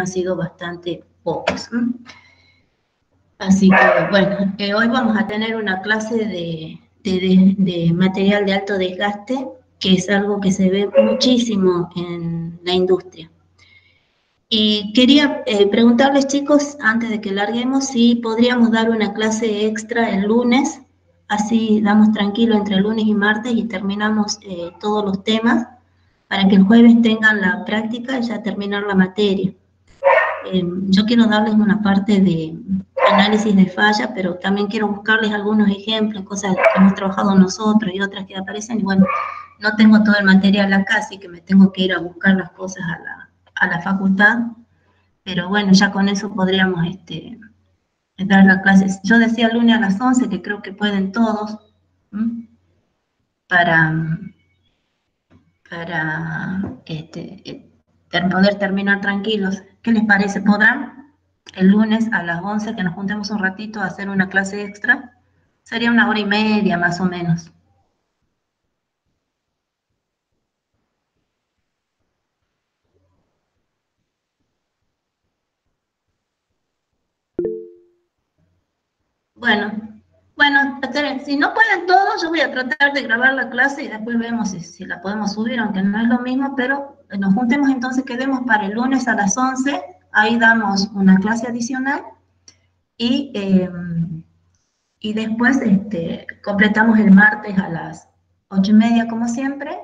han sido bastante pocos. Así que, bueno, hoy vamos a tener una clase de material de alto desgaste, que es algo que se ve muchísimo en la industria. Y quería preguntarles, chicos, antes de que larguemos, si podríamos dar una clase extra el lunes, así damos tranquilo entre lunes y martes y terminamos todos los temas, para que el jueves tengan la práctica y ya terminar la materia. Yo quiero darles una parte de análisis de falla, pero también quiero buscarles algunos ejemplos, cosas que hemos trabajado nosotros y otras que aparecen, y bueno, no tengo todo el material acá, así que me tengo que ir a buscar las cosas a la facultad, pero bueno, ya con eso podríamos dar la clase. Yo decía el lunes a las 11, que creo que pueden todos, para poder terminar tranquilos. ¿Qué les parece? ¿Podrán el lunes a las 11 que nos juntemos un ratito a hacer una clase extra? Sería 1 hora y media más o menos. Bueno, si no pueden todos, yo voy a tratar de grabar la clase y después vemos si la podemos subir, aunque no es lo mismo, pero nos juntemos entonces, quedemos para el lunes a las 11, ahí damos una clase adicional y después completamos el martes a las 8:30 como siempre,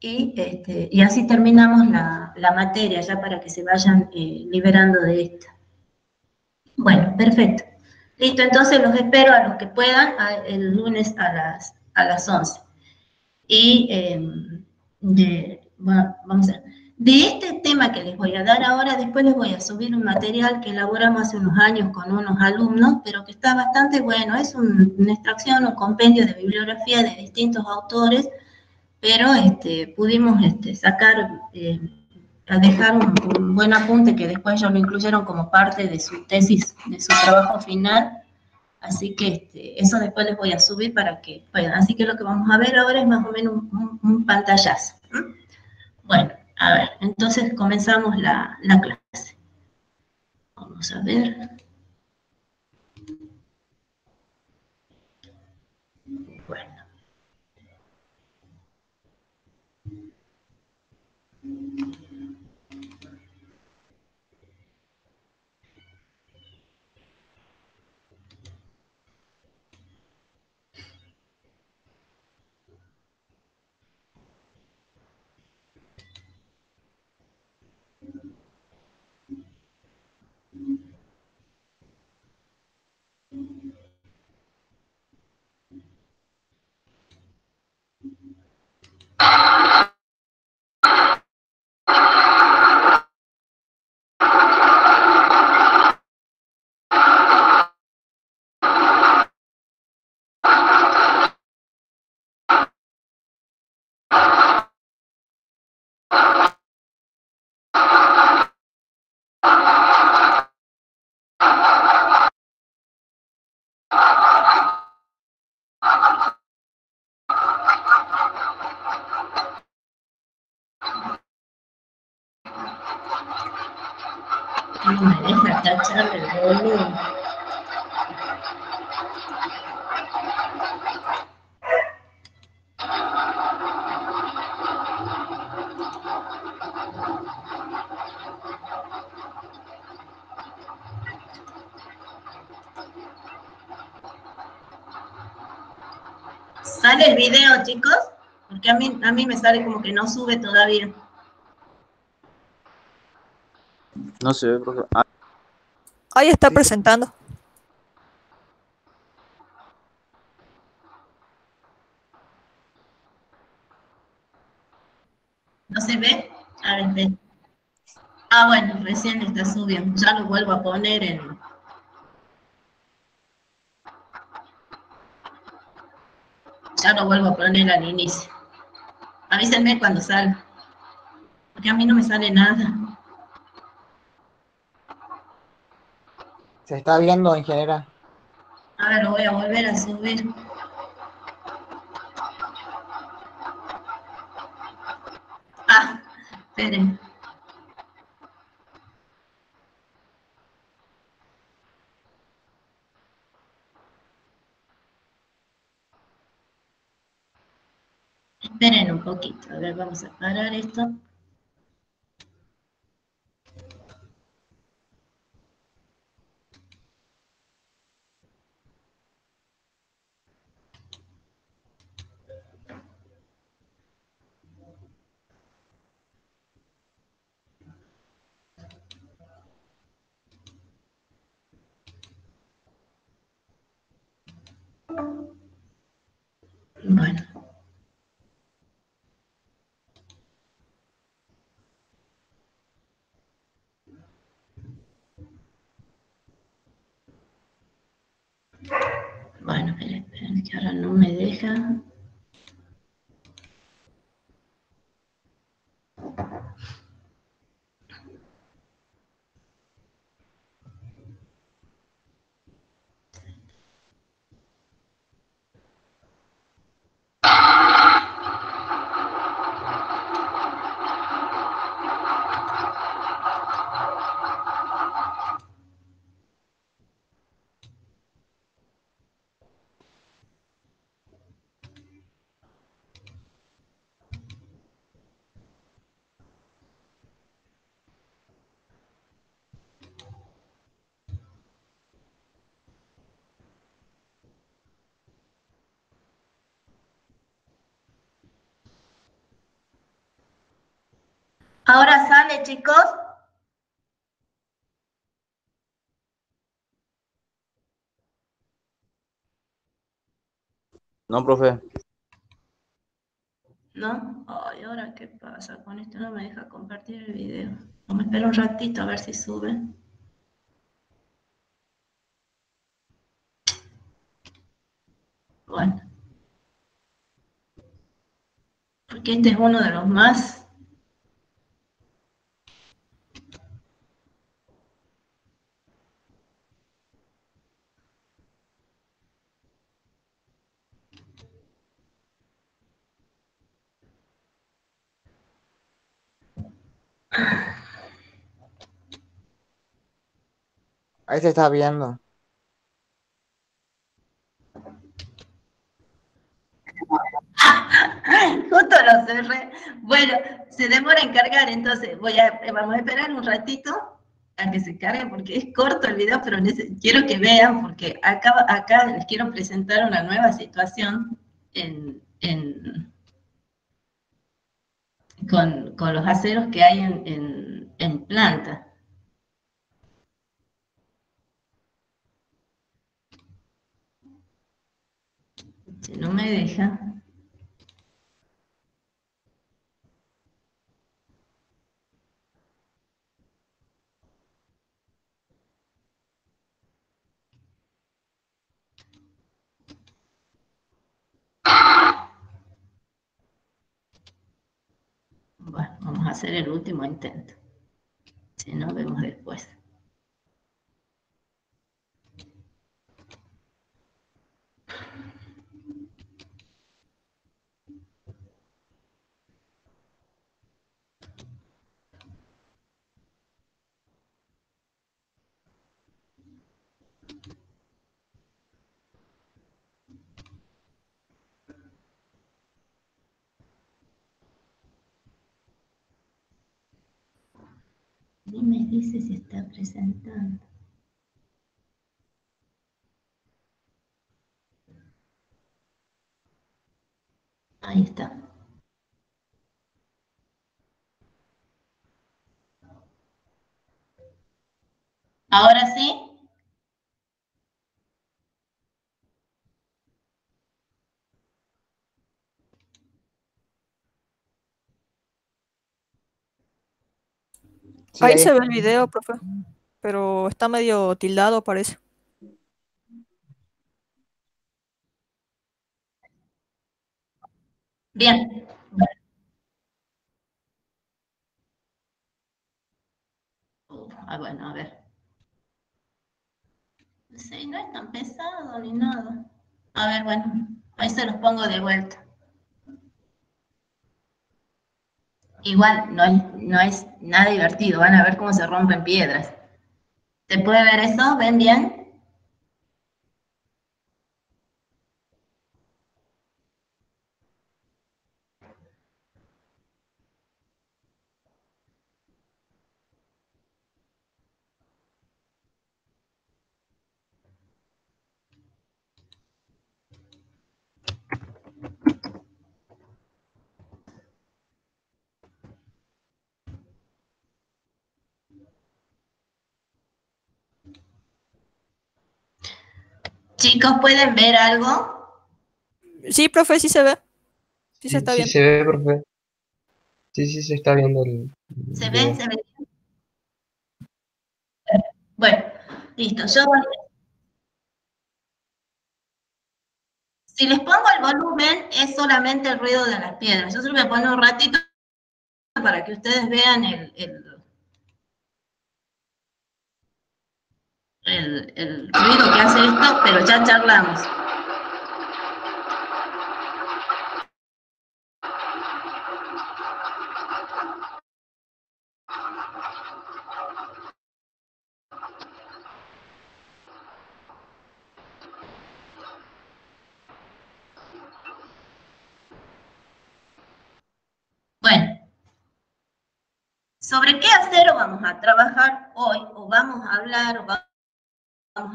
y así terminamos la materia ya para que se vayan liberando de esta. Bueno, perfecto. Listo, entonces los espero a los que puedan el lunes a las 11. Y vamos a ver. De este tema que les voy a dar ahora, después les voy a subir un material que elaboramos hace unos años con unos alumnos, pero que está bastante bueno. Es una extracción, un compendio de bibliografía de distintos autores, pero pudimos sacar, a dejar un buen apunte que después ellos lo incluyeron como parte de su tesis, de su trabajo final. Así que eso después les voy a subir para que puedan. Así que lo que vamos a ver ahora es más o menos un pantallazo. Bueno, a ver, entonces comenzamos la clase. Vamos a ver. Bueno. No me deja tachar el volumen. ¿Sale el video, chicos? Porque a mí me sale como que no sube todavía. No sé, profe. Ahí está presentando. ¿No se ve? A ver, ve. Ah, bueno, recién está subiendo. Ya lo vuelvo a poner en... Ya lo vuelvo a poner al inicio. Avísenme cuando salga. Porque a mí no me sale nada. Se está viendo, ingeniera. Ahora lo voy a volver a subir. Ah, esperen. Esperen un poquito, a ver, vamos a parar esto. Bueno. Bueno, esperen, que ahora no me deja. Ahora sale, chicos. No, profe. ¿No? Ay, ¿ahora qué pasa? Con esto no me deja compartir el video. Vamos a esperar un ratito a ver si sube. Bueno, porque este es uno de los más... Ahí se está viendo. Justo lo cerré. Bueno, se demora en cargar, entonces vamos a esperar un ratito a que se cargue porque es corto el video, pero quiero que vean porque acá les quiero presentar una nueva situación con los aceros que hay en planta. Si no me deja. Bueno, vamos a hacer el último intento. Si no, vemos después. Ni me dice si está presentando. Ahí está. Ahora sí. Sí, Ahí ahí se ve está. el video, profe, pero está medio tildado, parece. Bien. Bueno, a ver. Sí, no es tan pesado ni nada. A ver, bueno, ahí se los pongo de vuelta. Igual no es nada divertido, van a ver cómo se rompen piedras. ¿Se puede ver eso? ¿Ven bien? Chicos, ¿pueden ver algo? Sí, profe, sí se ve. Sí se Sí, está sí bien. se ve, profe. Sí, sí se está viendo el ¿Se ve? video. ¿Se ve? Bueno, listo. Si les pongo el volumen, es solamente el ruido de las piedras. Yo se lo voy a poner un ratito para que ustedes vean el ruido que hace esto, pero ya charlamos. Bueno, ¿sobre qué acero vamos a trabajar hoy? O vamos a hablar, o vamos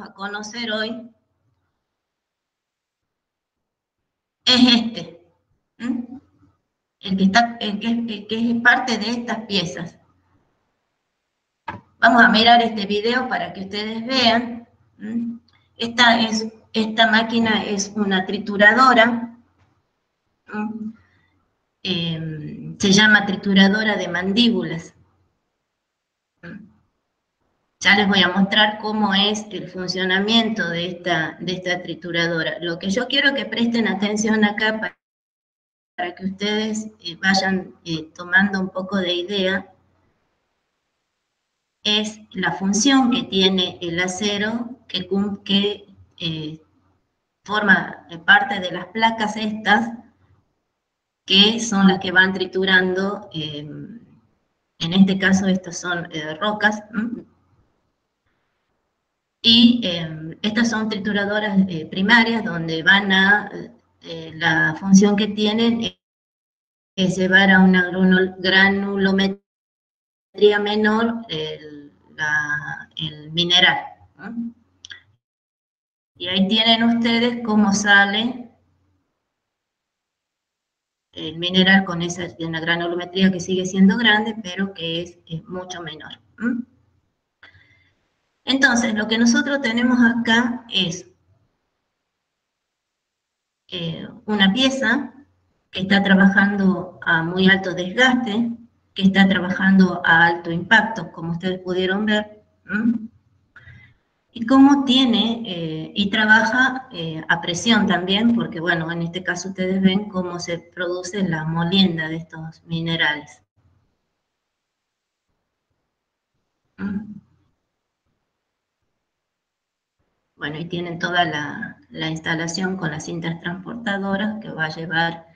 a conocer hoy. Es este. ¿Mm? El que es parte de estas piezas. Vamos a mirar este video para que ustedes vean. ¿Mm? Esta máquina es una trituradora. ¿Mm? Se llama trituradora de mandíbulas. ¿Mm? Ya les voy a mostrar cómo es el funcionamiento de esta trituradora. Lo que yo quiero que presten atención acá para que ustedes vayan tomando un poco de idea, es la función que tiene el acero que forma parte de las placas estas, que son las que van triturando, en este caso estas son rocas, y estas son trituradoras primarias donde la función que tienen es llevar a una granulometría menor el mineral, ¿no? Y ahí tienen ustedes cómo sale el mineral con una granulometría que sigue siendo grande, pero que es mucho menor. Entonces, lo que nosotros tenemos acá es una pieza que está trabajando a muy alto desgaste, que está trabajando a alto impacto, como ustedes pudieron ver, y cómo y trabaja a presión también, porque bueno, en este caso ustedes ven cómo se produce la molienda de estos minerales. Bueno, y tienen toda la instalación con las cintas transportadoras que va a llevar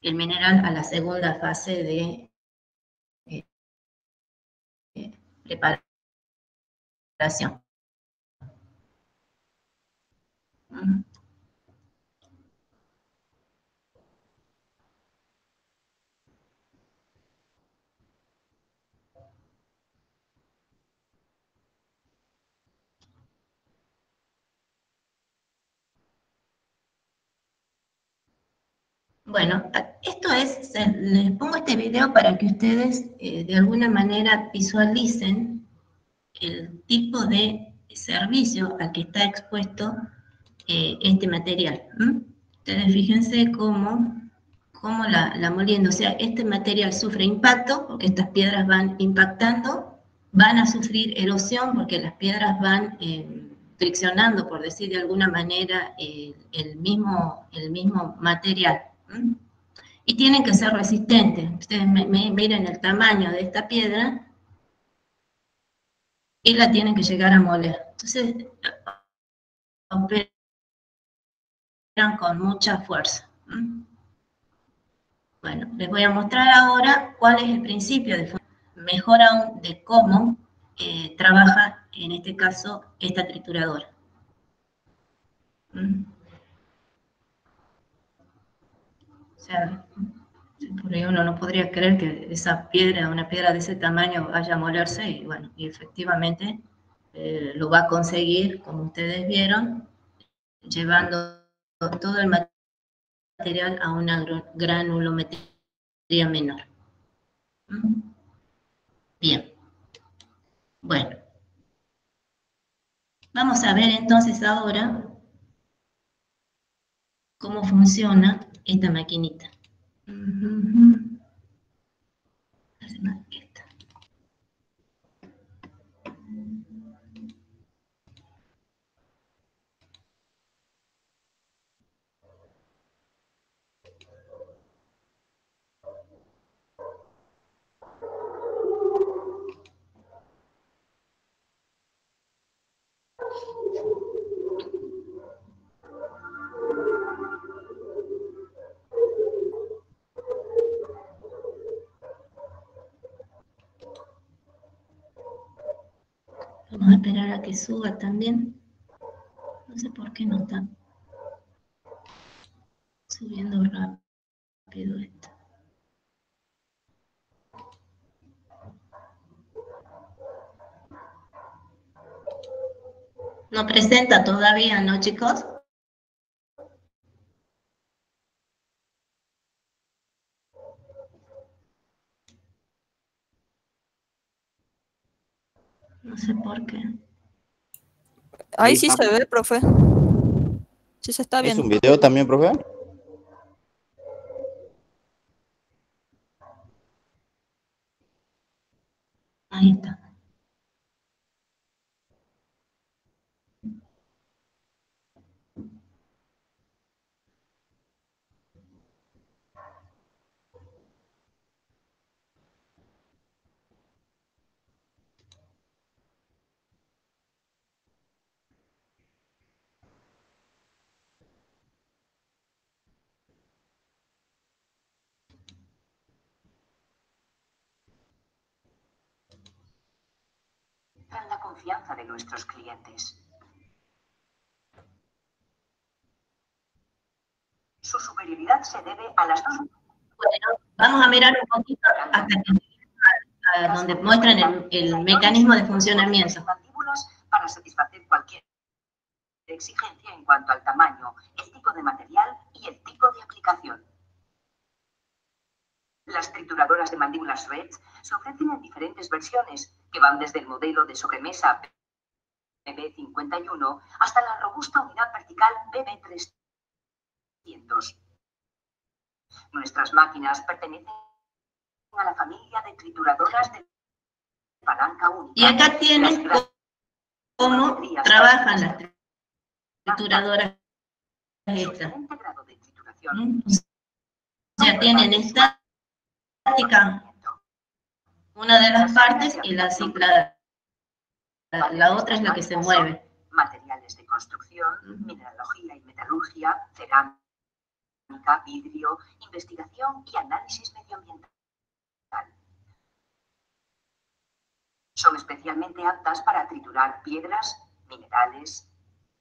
el mineral a la segunda fase de preparación. Bueno, les pongo este video para que ustedes de alguna manera visualicen el tipo de servicio al que está expuesto este material. Ustedes fíjense cómo la molienda, o sea, este material sufre impacto, porque estas piedras van impactando, van a sufrir erosión, porque las piedras van friccionando, por decir de alguna manera, el mismo material. Y tienen que ser resistentes. Ustedes miren el tamaño de esta piedra y la tienen que llegar a moler. Entonces, operan con mucha fuerza. Bueno, les voy a mostrar ahora cuál es el principio de funcionamiento, mejor aún de cómo trabaja, en este caso, esta trituradora. O sea, por ahí uno no podría creer que una piedra de ese tamaño vaya a molerse, y bueno, y efectivamente lo va a conseguir, como ustedes vieron, llevando todo el material a una granulometría menor. Bien. Bueno, vamos a ver entonces ahora cómo funciona esta maquinita. Esta. Vamos a esperar a que suba también. No sé por qué no está subiendo rápido esto. No presenta todavía, ¿no, chicos? No sé por qué. Ahí Ahí sí está. se ve, profe. Sí se está ¿Es un viendo. video también, profe? Ahí está. La confianza de nuestros clientes. Su superioridad se debe a las dos. Bueno, vamos a mirar un poquito hasta que a donde muestran el mecanismo de funcionamiento. Mandíbulas para satisfacer cualquier exigencia en cuanto al tamaño, el tipo de material y el tipo de aplicación. Las trituradoras de mandíbulas Retz se ofrecen en diferentes versiones, que van desde el modelo de sobremesa BB51 hasta la robusta unidad vertical BB300. Nuestras máquinas pertenecen a la familia de trituradoras de palanca única. Y acá tienen cómo trabajan las trituradoras estas. O sea, tienen estática una de las partes y la otra es la que se mueve. Materiales de construcción, mineralogía y metalurgia, cerámica, vidrio, investigación y análisis medioambiental. Son especialmente aptas para triturar piedras, minerales,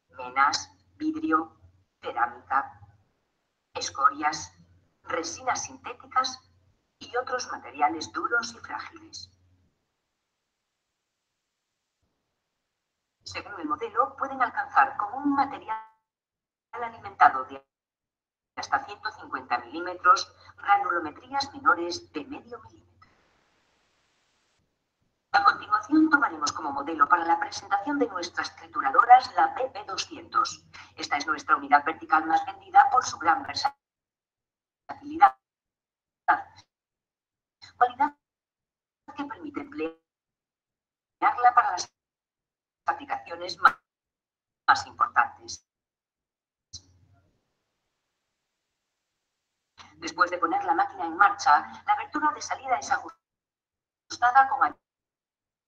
menas, vidrio, cerámica, escorias, resinas sintéticas y otros materiales duros y frágiles. Según el modelo, pueden alcanzar como un material alimentado de hasta 150 milímetros granulometrías menores de medio milímetro. A continuación, tomaremos como modelo para la presentación de nuestras trituradoras la BB200. Esta es nuestra unidad vertical más vendida por su gran versatilidad. Cualidad que permite emplearla para las aplicaciones más importantes. Después de poner la máquina en marcha, la abertura de salida es ajustada con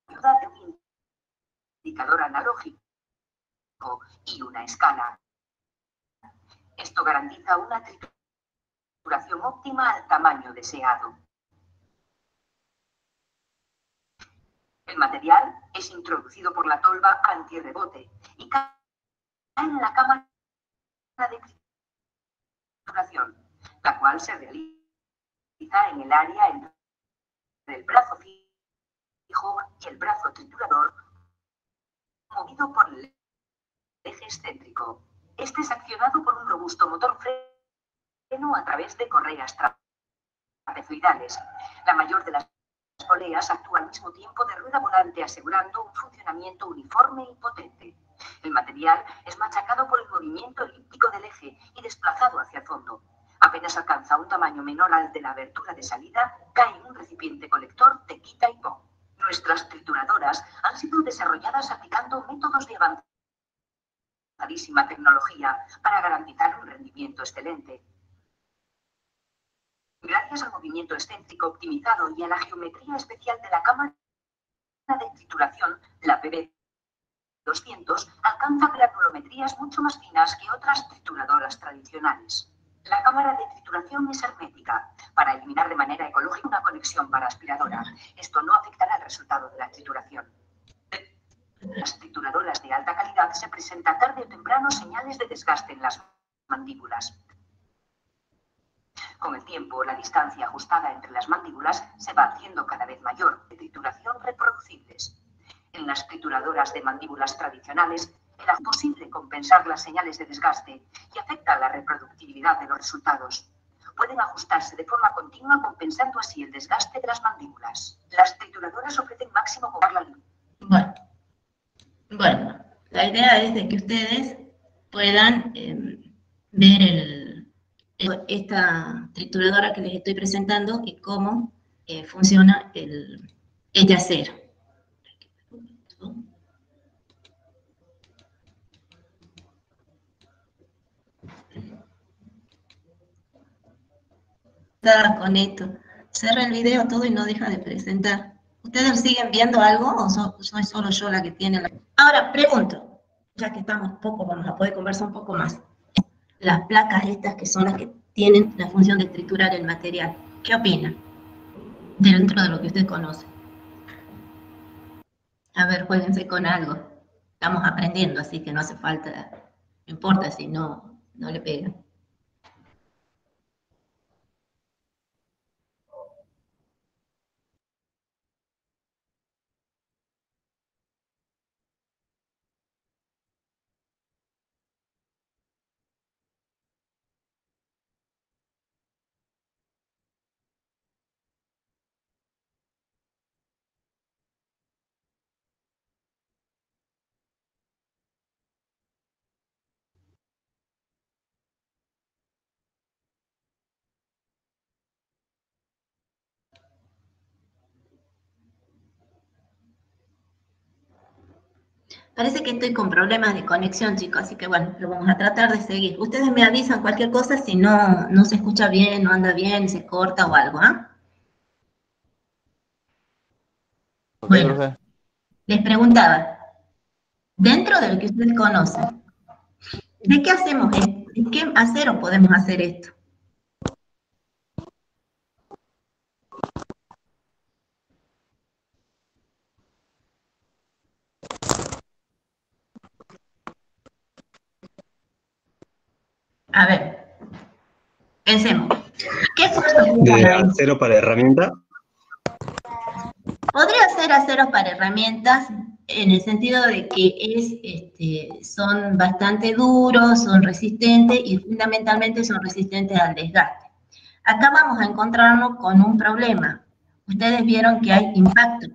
ayuda de un indicador analógico y una escala. Esto garantiza una trituración óptima al tamaño deseado. El material es introducido por la tolva antirrebote y cae en la cámara de trituración, la cual se realiza en el área entre el brazo fijo y el brazo triturador, movido por el eje excéntrico. Este es accionado por un robusto motor freno a través de correas trapezoidales. La mayor de las poleas actúa al mismo tiempo de rueda volante, asegurando un funcionamiento uniforme y potente. El material es machacado por el movimiento elíptico del eje y desplazado hacia el fondo. Apenas alcanza un tamaño menor al de la abertura de salida, cae en un recipiente colector de quita y pon. Nuestras trituradoras han sido desarrolladas aplicando métodos de avanzadísima tecnología para garantizar un rendimiento excelente. Gracias al movimiento excéntrico optimizado y a la geometría especial de la cámara de trituración, la PB200 alcanza granulometrías mucho más finas que otras trituradoras tradicionales. La cámara de trituración es hermética, para eliminar de manera ecológica una conexión para aspiradora. Esto no afectará al resultado de la trituración. En las trituradoras de alta calidad se presentan tarde o temprano señales de desgaste en las mandíbulas. Con el tiempo, la distancia ajustada entre las mandíbulas se va haciendo cada vez mayor, de trituración reproducibles. En las trituradoras de mandíbulas tradicionales, era posible compensar las señales de desgaste y afecta la reproductibilidad de los resultados. Pueden ajustarse de forma continua, compensando así el desgaste de las mandíbulas. Las trituradoras ofrecen máximo con la luz. Bueno, la idea es de que ustedes puedan ver esta trituradora que les estoy presentando y cómo funciona el yacer. Con esto, cierra el video todo y no deja de presentar. ¿Ustedes siguen viendo algo o soy solo yo la que tiene la... Ahora, pregunto, ya que estamos poco, vamos a poder conversar un poco más. Las placas estas que son las que tienen la función de triturar el material, ¿qué opinan? Dentro de lo que usted conoce. A ver, jueguense con algo. Estamos aprendiendo, así que no hace falta, no importa si no le pegan. Parece que estoy con problemas de conexión, chicos, así que bueno, lo vamos a tratar de seguir. Ustedes me avisan cualquier cosa si no se escucha bien, no anda bien, se corta o algo, ¿ah? Bueno, les preguntaba, dentro de lo que ustedes conocen, ¿de qué hacemos esto? ¿De qué acero podemos hacer esto? A ver, pensemos. ¿Qué fuerza ¿De acero para herramienta? Podría ser acero para herramientas en el sentido de que son bastante duros, son resistentes y fundamentalmente son resistentes al desgaste. Acá vamos a encontrarnos con un problema. Ustedes vieron que hay impacto.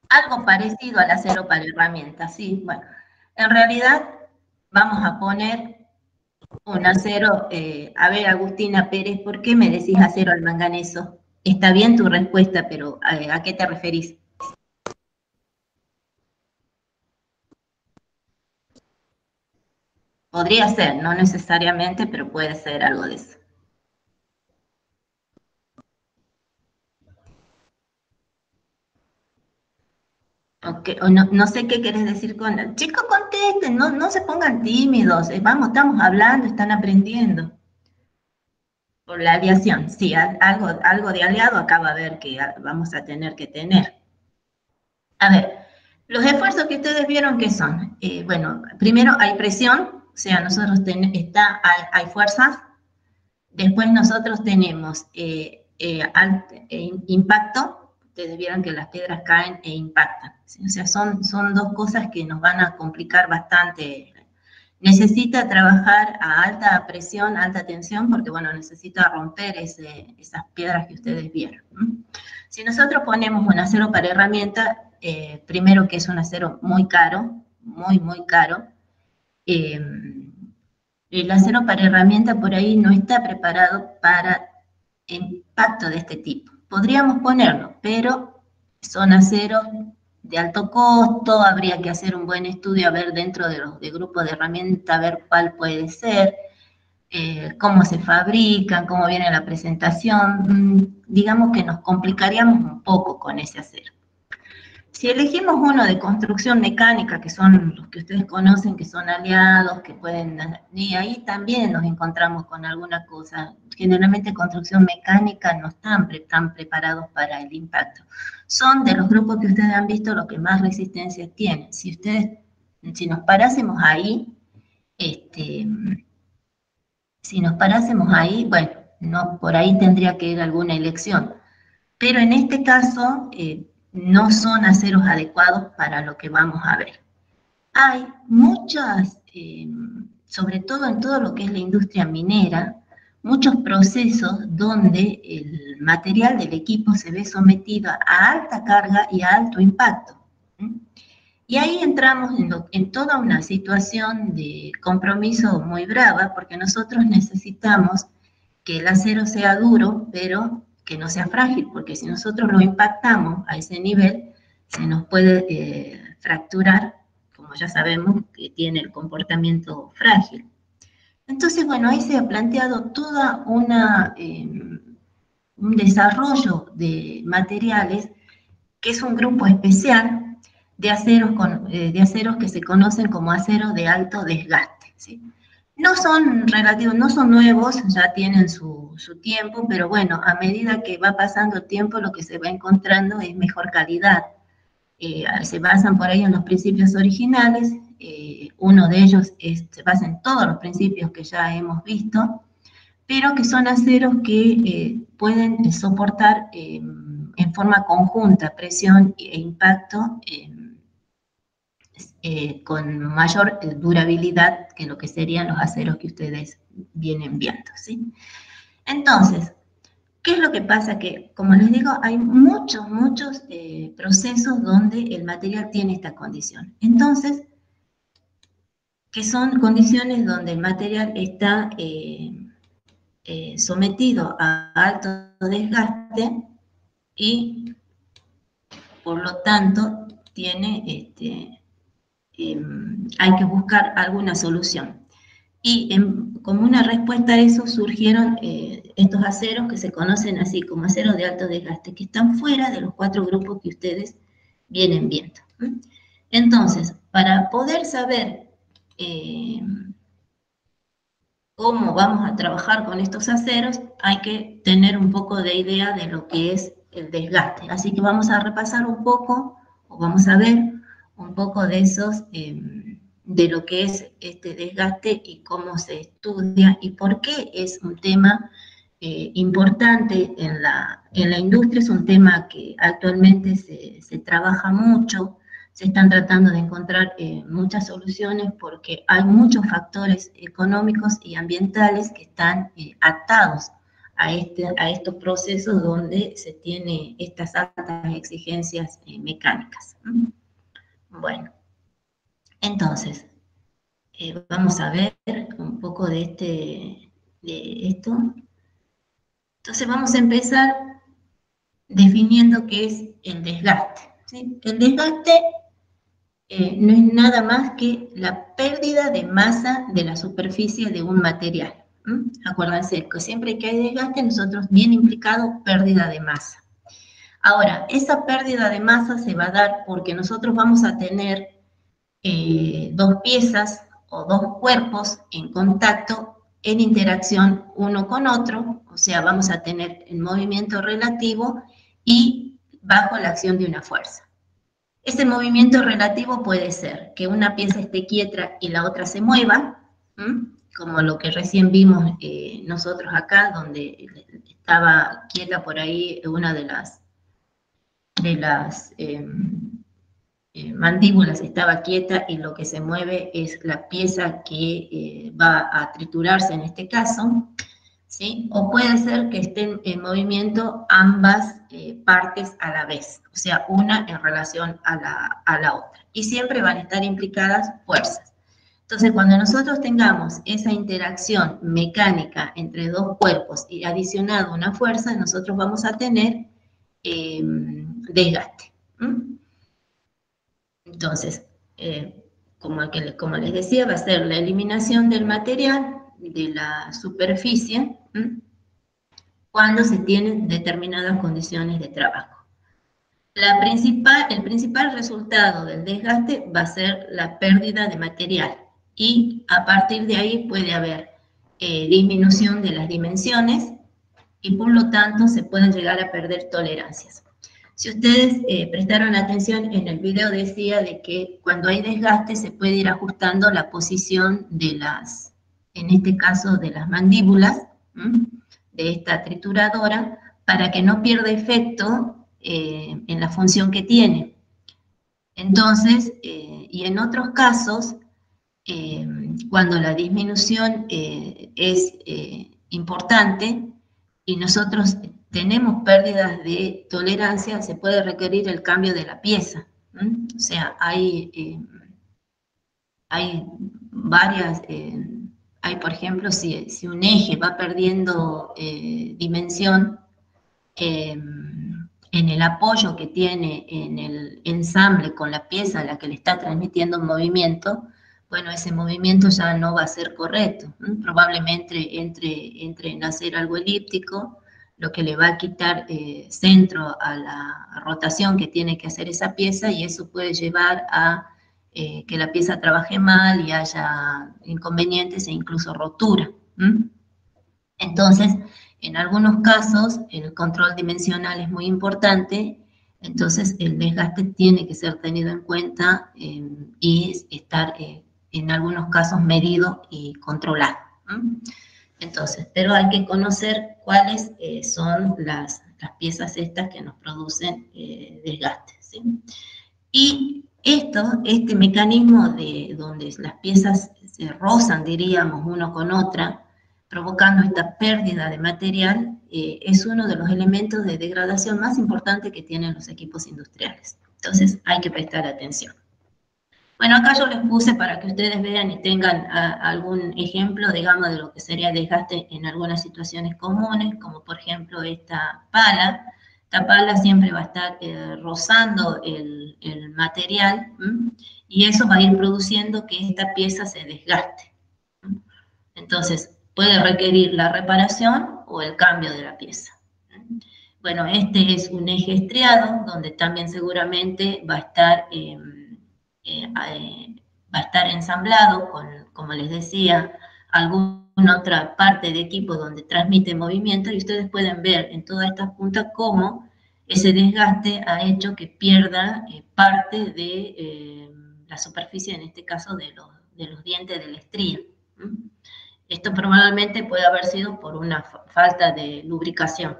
Algo parecido al acero para herramientas, sí. Bueno, en realidad vamos a poner un acero. A ver, Agustina Pérez, ¿por qué me decís acero al manganeso? Está bien tu respuesta, pero ¿a qué te referís? Podría ser, no necesariamente, pero puede ser algo de eso. Okay. No sé qué querés decir con... Chicos, contesten, no se pongan tímidos. Vamos, estamos hablando, están aprendiendo. Por la aleación, sí, algo de aliado acá va a ver que vamos a tener que tener. A ver, los esfuerzos que ustedes vieron, ¿qué son? Bueno, primero hay presión, o sea, nosotros hay fuerzas. Después nosotros tenemos impacto. Ustedes vieron que las piedras caen e impactan. ¿Sí? O sea, son dos cosas que nos van a complicar bastante necesita trabajar a alta presión, alta tensión, porque bueno, necesita romper esas piedras que ustedes vieron. Si nosotros ponemos un acero para herramienta, primero que es un acero muy caro, muy caro, el acero para herramienta por ahí no está preparado para impacto de este tipo. Podríamos ponerlo, pero son aceros de alto costo, habría que hacer un buen estudio, a ver dentro de grupos de herramienta, a ver cuál puede ser, cómo se fabrican, cómo viene la presentación. Digamos que nos complicaríamos un poco con ese acero. Si elegimos uno de construcción mecánica, que son los que ustedes conocen, que son aliados, que pueden, y ahí también nos encontramos con alguna cosa. Generalmente construcción mecánica no están tan preparados para el impacto. Son de los grupos que ustedes han visto los que más resistencia tienen. Si nos parásemos ahí, bueno, no, por ahí tendría que ir alguna elección. Pero en este caso, no son aceros adecuados para lo que vamos a ver. Hay muchas, sobre todo en todo lo que es la industria minera, muchos procesos donde el material del equipo se ve sometido a alta carga y a alto impacto. Y ahí entramos en toda una situación de compromiso muy brava, porque nosotros necesitamos que el acero sea duro, pero que no sea frágil, porque si nosotros lo impactamos a ese nivel, se nos puede fracturar, como ya sabemos que tiene el comportamiento frágil. Entonces, bueno, ahí se ha planteado toda un desarrollo de materiales, que es un grupo especial de aceros que se conocen como aceros de alto desgaste, ¿sí? No son relativos, no son nuevos, ya tienen su tiempo, pero bueno, a medida que va pasando el tiempo, lo que se va encontrando es mejor calidad. Se basan por ahí en los principios originales, uno de ellos se basa en todos los principios que ya hemos visto, pero que son aceros que pueden soportar en forma conjunta presión e impacto con mayor durabilidad que lo que serían los aceros que ustedes vienen viendo, ¿sí? Entonces, ¿qué es lo que pasa? Que, como les digo, hay muchos procesos donde el material tiene esta condición. Entonces, que son condiciones donde el material está sometido a alto desgaste y, por lo tanto, tiene hay que buscar alguna solución. Y como una respuesta a eso surgieron estos aceros que se conocen así como aceros de alto desgaste, que están fuera de los 4 grupos que ustedes vienen viendo. Entonces, para poder saber cómo vamos a trabajar con estos aceros, hay que tener un poco de idea de lo que es el desgaste. Así que vamos a repasar un poco, o vamos a ver un poco de esos, de lo que es este desgaste y cómo se estudia y por qué es un tema importante en la industria. Es un tema que actualmente se trabaja mucho, se están tratando de encontrar muchas soluciones porque hay muchos factores económicos y ambientales que están atados a estos procesos donde se tiene estas altas exigencias mecánicas. Bueno, entonces, vamos a ver un poco de esto. Entonces vamos a empezar definiendo qué es el desgaste, ¿sí? El desgaste no es nada más que la pérdida de masa de la superficie de un material. Acuérdense que siempre que hay desgaste, nosotros bien implicado pérdida de masa. Ahora, esa pérdida de masa se va a dar porque nosotros vamos a tener 2 piezas o 2 cuerpos en contacto, en interacción uno con otro, o sea, vamos a tener el movimiento relativo y bajo la acción de una fuerza. Ese movimiento relativo puede ser que una pieza esté quieta y la otra se mueva, como lo que recién vimos nosotros acá, donde estaba quieta por ahí una de las mandíbulas estaba quieta y lo que se mueve es la pieza que va a triturarse en este caso, ¿sí? O puede ser que estén en movimiento ambas partes a la vez, o sea, una en relación a la otra. Y siempre van a estar implicadas fuerzas. Entonces, cuando nosotros tengamos esa interacción mecánica entre dos cuerpos y adicionado una fuerza, nosotros vamos a tener desgaste. Entonces, como les decía, va a ser la eliminación del material, de la superficie, cuando se tienen determinadas condiciones de trabajo. El principal resultado del desgaste va a ser la pérdida de material y a partir de ahí puede haber disminución de las dimensiones y por lo tanto se pueden llegar a perder tolerancias. Si ustedes prestaron atención, en el video decía de que cuando hay desgaste se puede ir ajustando la posición de las, en este caso de las mandíbulas, de esta trituradora, para que no pierda efecto en la función que tiene. Entonces, y en otros casos, cuando la disminución es importante y nosotros tenemos pérdidas de tolerancia, se puede requerir el cambio de la pieza. O sea, hay varias, hay por ejemplo, si un eje va perdiendo dimensión en el apoyo que tiene en el ensamble con la pieza a la que le está transmitiendo movimiento, bueno, ese movimiento ya no va a ser correcto. Probablemente entre en hacer algo elíptico, lo que le va a quitar centro a la rotación que tiene que hacer esa pieza, y eso puede llevar a que la pieza trabaje mal y haya inconvenientes e incluso rotura. Entonces, en algunos casos, el control dimensional es muy importante, entonces el desgaste tiene que ser tenido en cuenta y estar en algunos casos medido y controlado. Entonces, pero hay que conocer cuáles son las piezas estas que nos producen desgaste, ¿sí? Y este mecanismo de donde las piezas se rozan, diríamos, uno con otra, provocando esta pérdida de material, es uno de los elementos de degradación más importantes que tienen los equipos industriales. Entonces, hay que prestar atención. Bueno, acá yo les puse para que ustedes vean y tengan algún ejemplo, digamos, de lo que sería desgaste en algunas situaciones comunes, como por ejemplo esta pala. Esta pala siempre va a estar rozando el material, y eso va a ir produciendo que esta pieza se desgaste. Entonces, puede requerir la reparación o el cambio de la pieza. Bueno, este es un eje estriado, donde también seguramente va a estar ensamblado con, como les decía, alguna otra parte de equipo donde transmite movimiento, y ustedes pueden ver en todas estas puntas cómo ese desgaste ha hecho que pierda parte de la superficie, en este caso de los dientes de la estría. Esto probablemente puede haber sido por una falta de lubricación.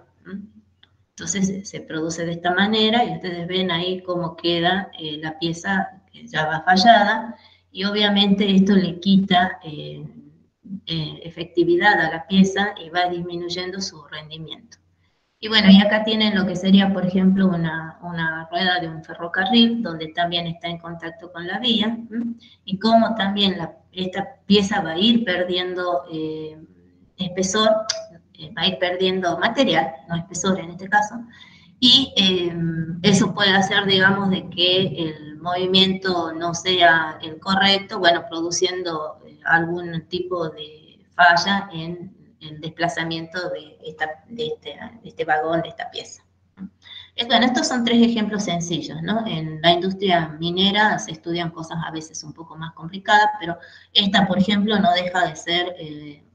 Entonces se produce de esta manera y ustedes ven ahí cómo queda la pieza que ya va fallada, y obviamente esto le quita efectividad a la pieza y va disminuyendo su rendimiento. Y bueno, y acá tienen lo que sería, por ejemplo, una rueda de un ferrocarril, donde también está en contacto con la vía, y cómo también esta pieza va a ir perdiendo espesor, va a ir perdiendo material, no espesor en este caso, y eso puede hacer, digamos, de que el movimiento no sea el correcto, bueno, produciendo algún tipo de falla en el desplazamiento de este vagón, de esta pieza. Bueno, estos son 3 ejemplos sencillos, ¿no? En la industria minera se estudian cosas a veces un poco más complicadas, pero esta, por ejemplo, no deja de ser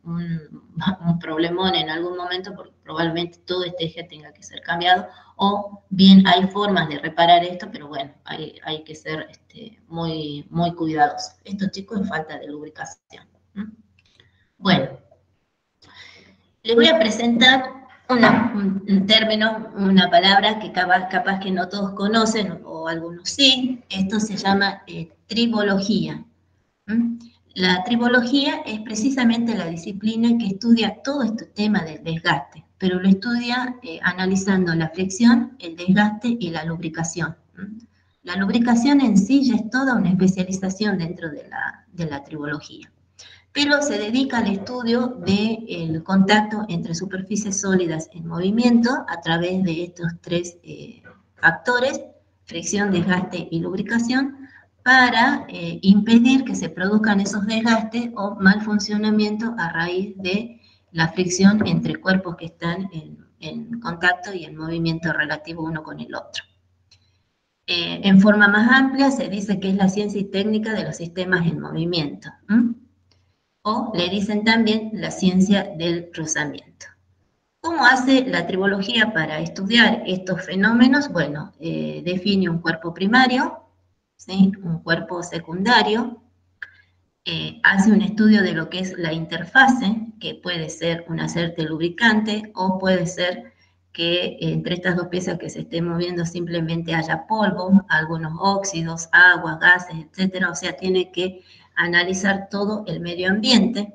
un problemón en algún momento, porque probablemente todo este eje tenga que ser cambiado, o bien hay formas de reparar esto, pero bueno, hay que ser muy, muy cuidadosos. Esto, chicos, es falta de lubricación. Bueno, les voy a presentar un término, una palabra que capaz que no todos conocen, o o algunos sí. Esto se llama tribología. La tribología es precisamente la disciplina que estudia todo este tema del desgaste, pero lo estudia analizando la fricción, el desgaste y la lubricación. La lubricación en sí ya es toda una especialización dentro de la tribología, pero se dedica al estudio del contacto entre superficies sólidas en movimiento a través de estos tres factores, fricción, desgaste y lubricación, para impedir que se produzcan esos desgastes o mal funcionamiento a raíz de la fricción entre cuerpos que están en contacto y en movimiento relativo uno con el otro. En forma más amplia se dice que es la ciencia y técnica de los sistemas en movimiento, o le dicen también la ciencia del rozamiento. ¿Cómo hace la tribología para estudiar estos fenómenos? Bueno, define un cuerpo primario, ¿sí? Un cuerpo secundario, hace un estudio de lo que es la interfase, que puede ser un acerte lubricante o puede ser que entre estas dos piezas que se estén moviendo simplemente haya polvo, algunos óxidos, aguas, gases, etcétera. O sea, tiene que analizar todo el medio ambiente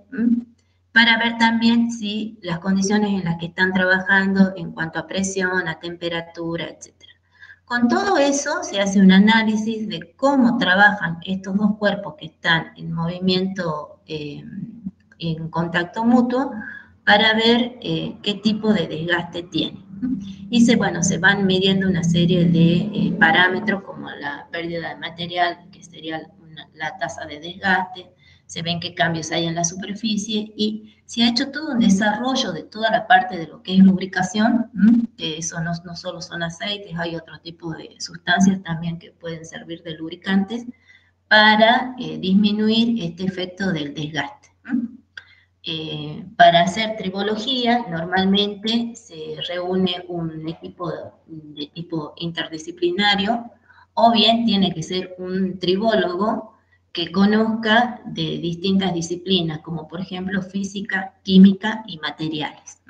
para ver también si las condiciones en las que están trabajando en cuanto a presión, a temperatura, etcétera. Con todo eso se hace un análisis de cómo trabajan estos dos cuerpos que están en movimiento, en contacto mutuo, para ver qué tipo de desgaste tienen. Y se van midiendo una serie de parámetros como la pérdida de material, que sería la tasa de desgaste, se ven qué cambios hay en la superficie y se ha hecho todo un desarrollo de toda la parte de lo que es lubricación. Eso no solo son aceites, hay otros tipos de sustancias también que pueden servir de lubricantes para disminuir este efecto del desgaste. Para hacer tribología normalmente se reúne un equipo de tipo interdisciplinario o bien tiene que ser un tribólogo que conozca de distintas disciplinas, como por ejemplo física, química y materiales.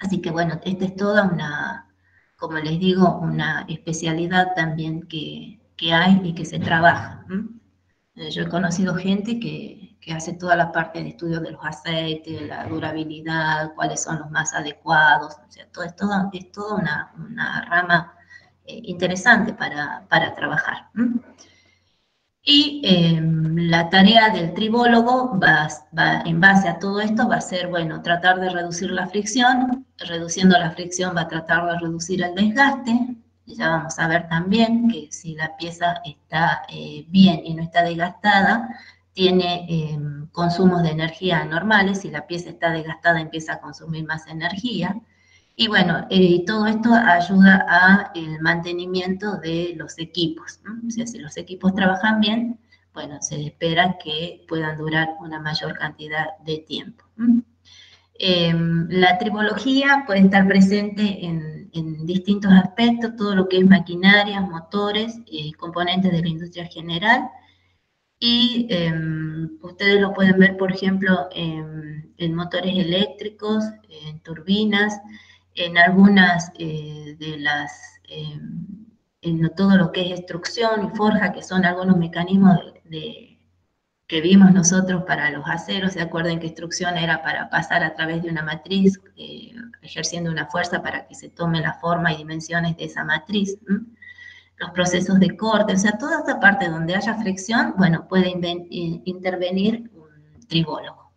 Así que bueno, esta es toda una, como les digo, una especialidad también que hay y que se trabaja. Yo he conocido gente que hace toda la parte de estudio de los aceites, la durabilidad, cuáles son los más adecuados, o sea, es toda una rama interesante para trabajar. Y la tarea del tribólogo en base a todo esto va a ser, bueno, tratar de reducir la fricción. Reduciendo la fricción va a tratar de reducir el desgaste. Ya vamos a ver también que si la pieza está bien y no está desgastada, tiene consumos de energía normales. Si la pieza está desgastada, empieza a consumir más energía. Y bueno, todo esto ayuda al mantenimiento de los equipos, ¿no? O sea, si los equipos trabajan bien, bueno, se espera que puedan durar una mayor cantidad de tiempo. La tribología puede estar presente en distintos aspectos, todo lo que es maquinarias, motores, componentes de la industria general. Y ustedes lo pueden ver, por ejemplo, en motores eléctricos, en turbinas, en algunas en todo lo que es extrusión y forja, que son algunos mecanismos que vimos nosotros para los aceros. Se acuerdan que extrusión era para pasar a través de una matriz, ejerciendo una fuerza para que se tome la forma y dimensiones de esa matriz. Los procesos de corte, o sea, toda esta parte donde haya fricción, bueno, puede intervenir un tribólogo.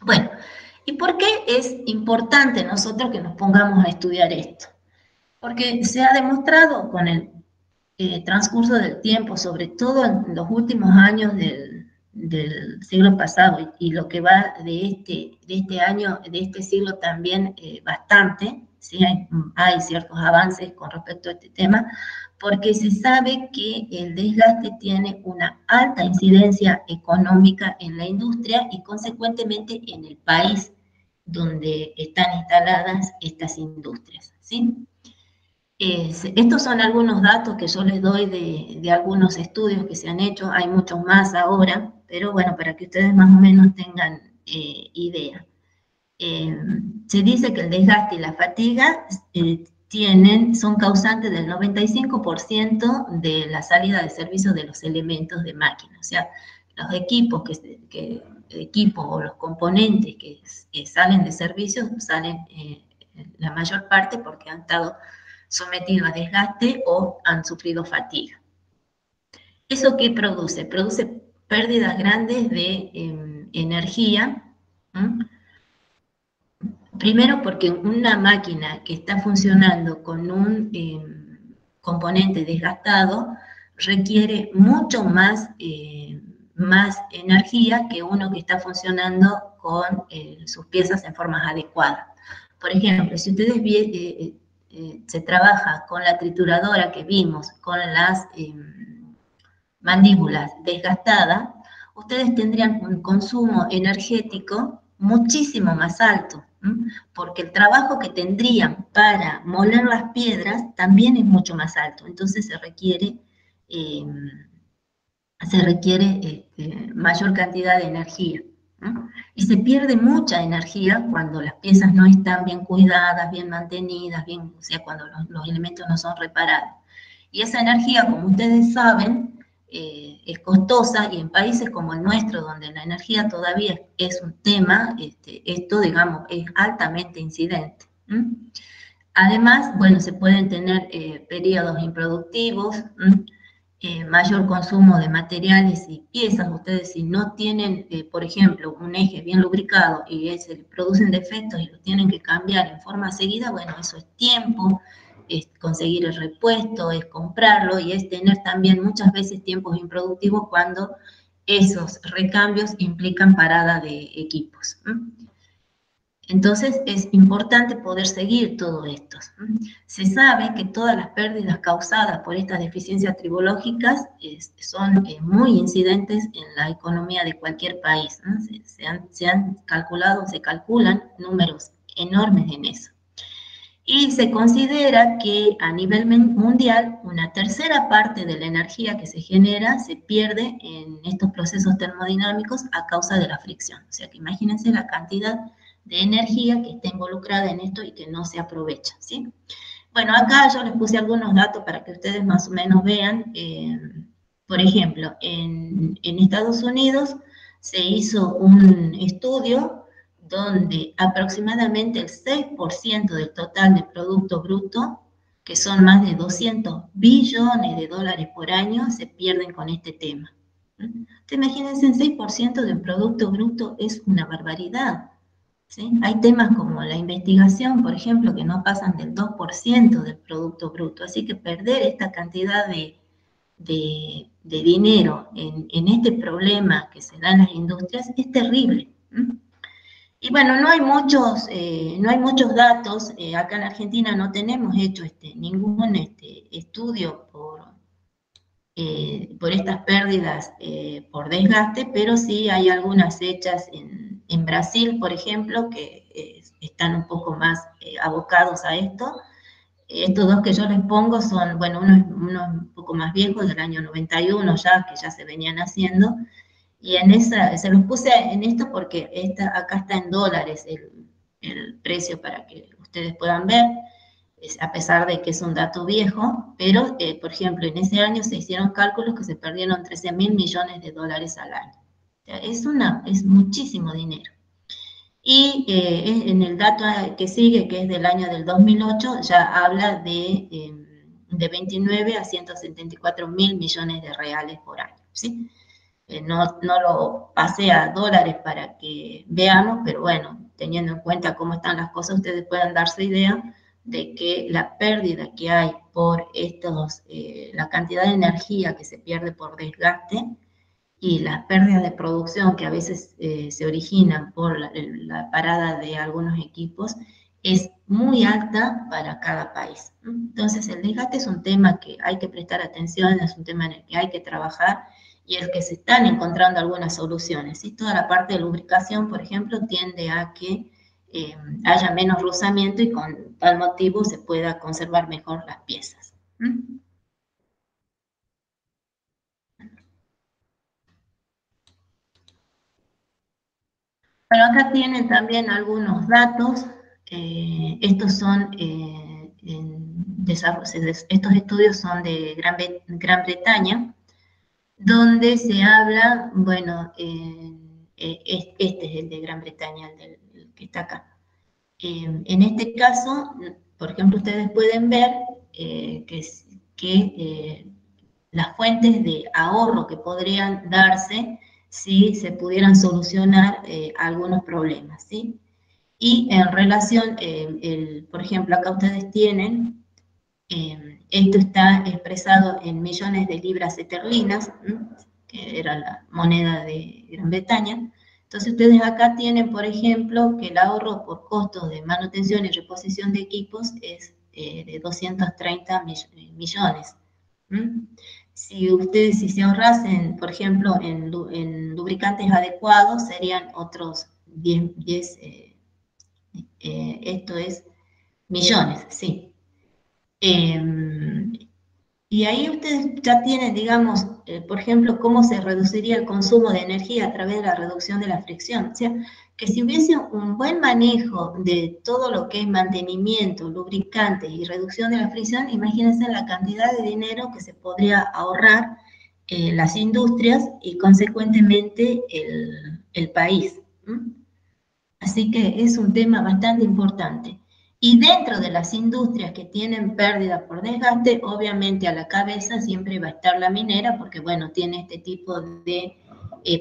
Bueno, ¿y por qué es importante nosotros que nos pongamos a estudiar esto? Porque se ha demostrado con el transcurso del tiempo, sobre todo en los últimos años del siglo pasado y lo que va de este año, de este siglo también bastante, ¿sí? Hay ciertos avances con respecto a este tema, porque se sabe que el desgaste tiene una alta incidencia económica en la industria y consecuentemente en el país donde están instaladas estas industrias, ¿sí? Estos son algunos datos que yo les doy de algunos estudios que se han hecho, hay muchos más ahora, pero bueno, para que ustedes más o menos tengan idea. Se dice que el desgaste y la fatiga son causantes del 95% de la salida de servicio de los elementos de máquina. O sea, los equipos, o los componentes que salen de servicio salen la mayor parte porque han estado sometidos a desgaste o han sufrido fatiga. ¿Eso qué produce? Produce pérdidas grandes de energía. Primero porque una máquina que está funcionando con un componente desgastado requiere mucho más energía que uno que está funcionando con sus piezas en formas adecuadas. Por ejemplo, si ustedes se trabaja con la trituradora que vimos, con las mandíbulas desgastadas, ustedes tendrían un consumo energético muchísimo más alto, porque el trabajo que tendrían para moler las piedras también es mucho más alto, entonces se requiere mayor cantidad de energía. Y se pierde mucha energía cuando las piezas no están bien cuidadas, bien mantenidas, o sea, cuando los elementos no son reparados. Y esa energía, como ustedes saben, es costosa, y en países como el nuestro, donde la energía todavía es un tema, esto, digamos, es altamente incidente. Además, bueno, se pueden tener periodos improductivos, mayor consumo de materiales y piezas. Ustedes, si no tienen, por ejemplo, un eje bien lubricado y se producen defectos y lo tienen que cambiar en forma seguida, bueno, eso es tiempo, es conseguir el repuesto, es comprarlo, y es tener también muchas veces tiempos improductivos cuando esos recambios implican parada de equipos. Entonces es importante poder seguir todo esto. Se sabe que todas las pérdidas causadas por estas deficiencias tribológicas son muy incidentes en la economía de cualquier país. Se han calculado, se calculan números enormes en eso. Y se considera que a nivel mundial una tercera parte de la energía que se genera se pierde en estos procesos termodinámicos a causa de la fricción. O sea que imagínense la cantidad de energía que está involucrada en esto y que no se aprovecha, ¿sí? Bueno, acá yo les puse algunos datos para que ustedes más o menos vean. Por ejemplo, en Estados Unidos se hizo un estudio donde aproximadamente el 6% del total de Producto Bruto, que son más de 200 billones de dólares por año, se pierden con este tema. Imagínense, el 6% del Producto Bruto es una barbaridad. ¿Sí? Hay temas como la investigación, por ejemplo, que no pasan del 2% del Producto Bruto, así que perder esta cantidad de dinero en este problema que se da en las industrias es terrible. Y bueno, no hay muchos datos. Acá en Argentina no tenemos hecho ningún estudio por estas pérdidas por desgaste, pero sí hay algunas hechas en Brasil, por ejemplo, que están un poco más abocados a esto. Estos dos que yo les pongo son, bueno, uno un poco más viejo, del año 91 ya, que ya se venían haciendo, y se los puse en esto porque acá está en dólares el precio para que ustedes puedan ver, a pesar de que es un dato viejo, pero, por ejemplo, en ese año se hicieron cálculos que se perdieron 13.000 millones de dólares al año. O sea, es muchísimo dinero. Y en el dato que sigue, que es del año del 2008, ya habla de 29 a 174 mil millones de reales por año, ¿sí? No lo pasé a dólares para que veamos, pero bueno, teniendo en cuenta cómo están las cosas, ustedes puedan darse idea de que la pérdida que hay por la cantidad de energía que se pierde por desgaste y las pérdidas de producción que a veces se originan por la parada de algunos equipos es muy alta para cada país. Entonces el desgaste es un tema que hay que prestar atención, es un tema en el que hay que trabajar y el que se están encontrando algunas soluciones. Y toda la parte de lubricación, por ejemplo, tiende a que haya menos rozamiento y con tal motivo se pueda conservar mejor las piezas. Bueno, acá tienen también algunos datos. Estos son en estos estudios son de Gran Bretaña, donde se habla, bueno, este es el de Gran Bretaña, el que está acá. En este caso, por ejemplo, ustedes pueden ver que las fuentes de ahorro que podrían darse si se pudieran solucionar algunos problemas, ¿sí? Y en relación, por ejemplo, acá ustedes tienen, esto está expresado en millones de libras esterlinas, que era la moneda de Gran Bretaña. Entonces ustedes acá tienen, por ejemplo, que el ahorro por costos de manutención y reposición de equipos es de 230 millones. Si se ahorrasen, por ejemplo, en lubricantes adecuados, serían otros 10 esto es millones, sí. Y ahí ustedes ya tienen, digamos, por ejemplo, cómo se reduciría el consumo de energía a través de la reducción de la fricción. O sea, que si hubiese un buen manejo de todo lo que es mantenimiento, lubricantes y reducción de la fricción, imagínense la cantidad de dinero que se podría ahorrar las industrias y consecuentemente el país. Así que es un tema bastante importante. Y dentro de las industrias que tienen pérdida por desgaste, obviamente a la cabeza siempre va a estar la minera, porque bueno, tiene este tipo de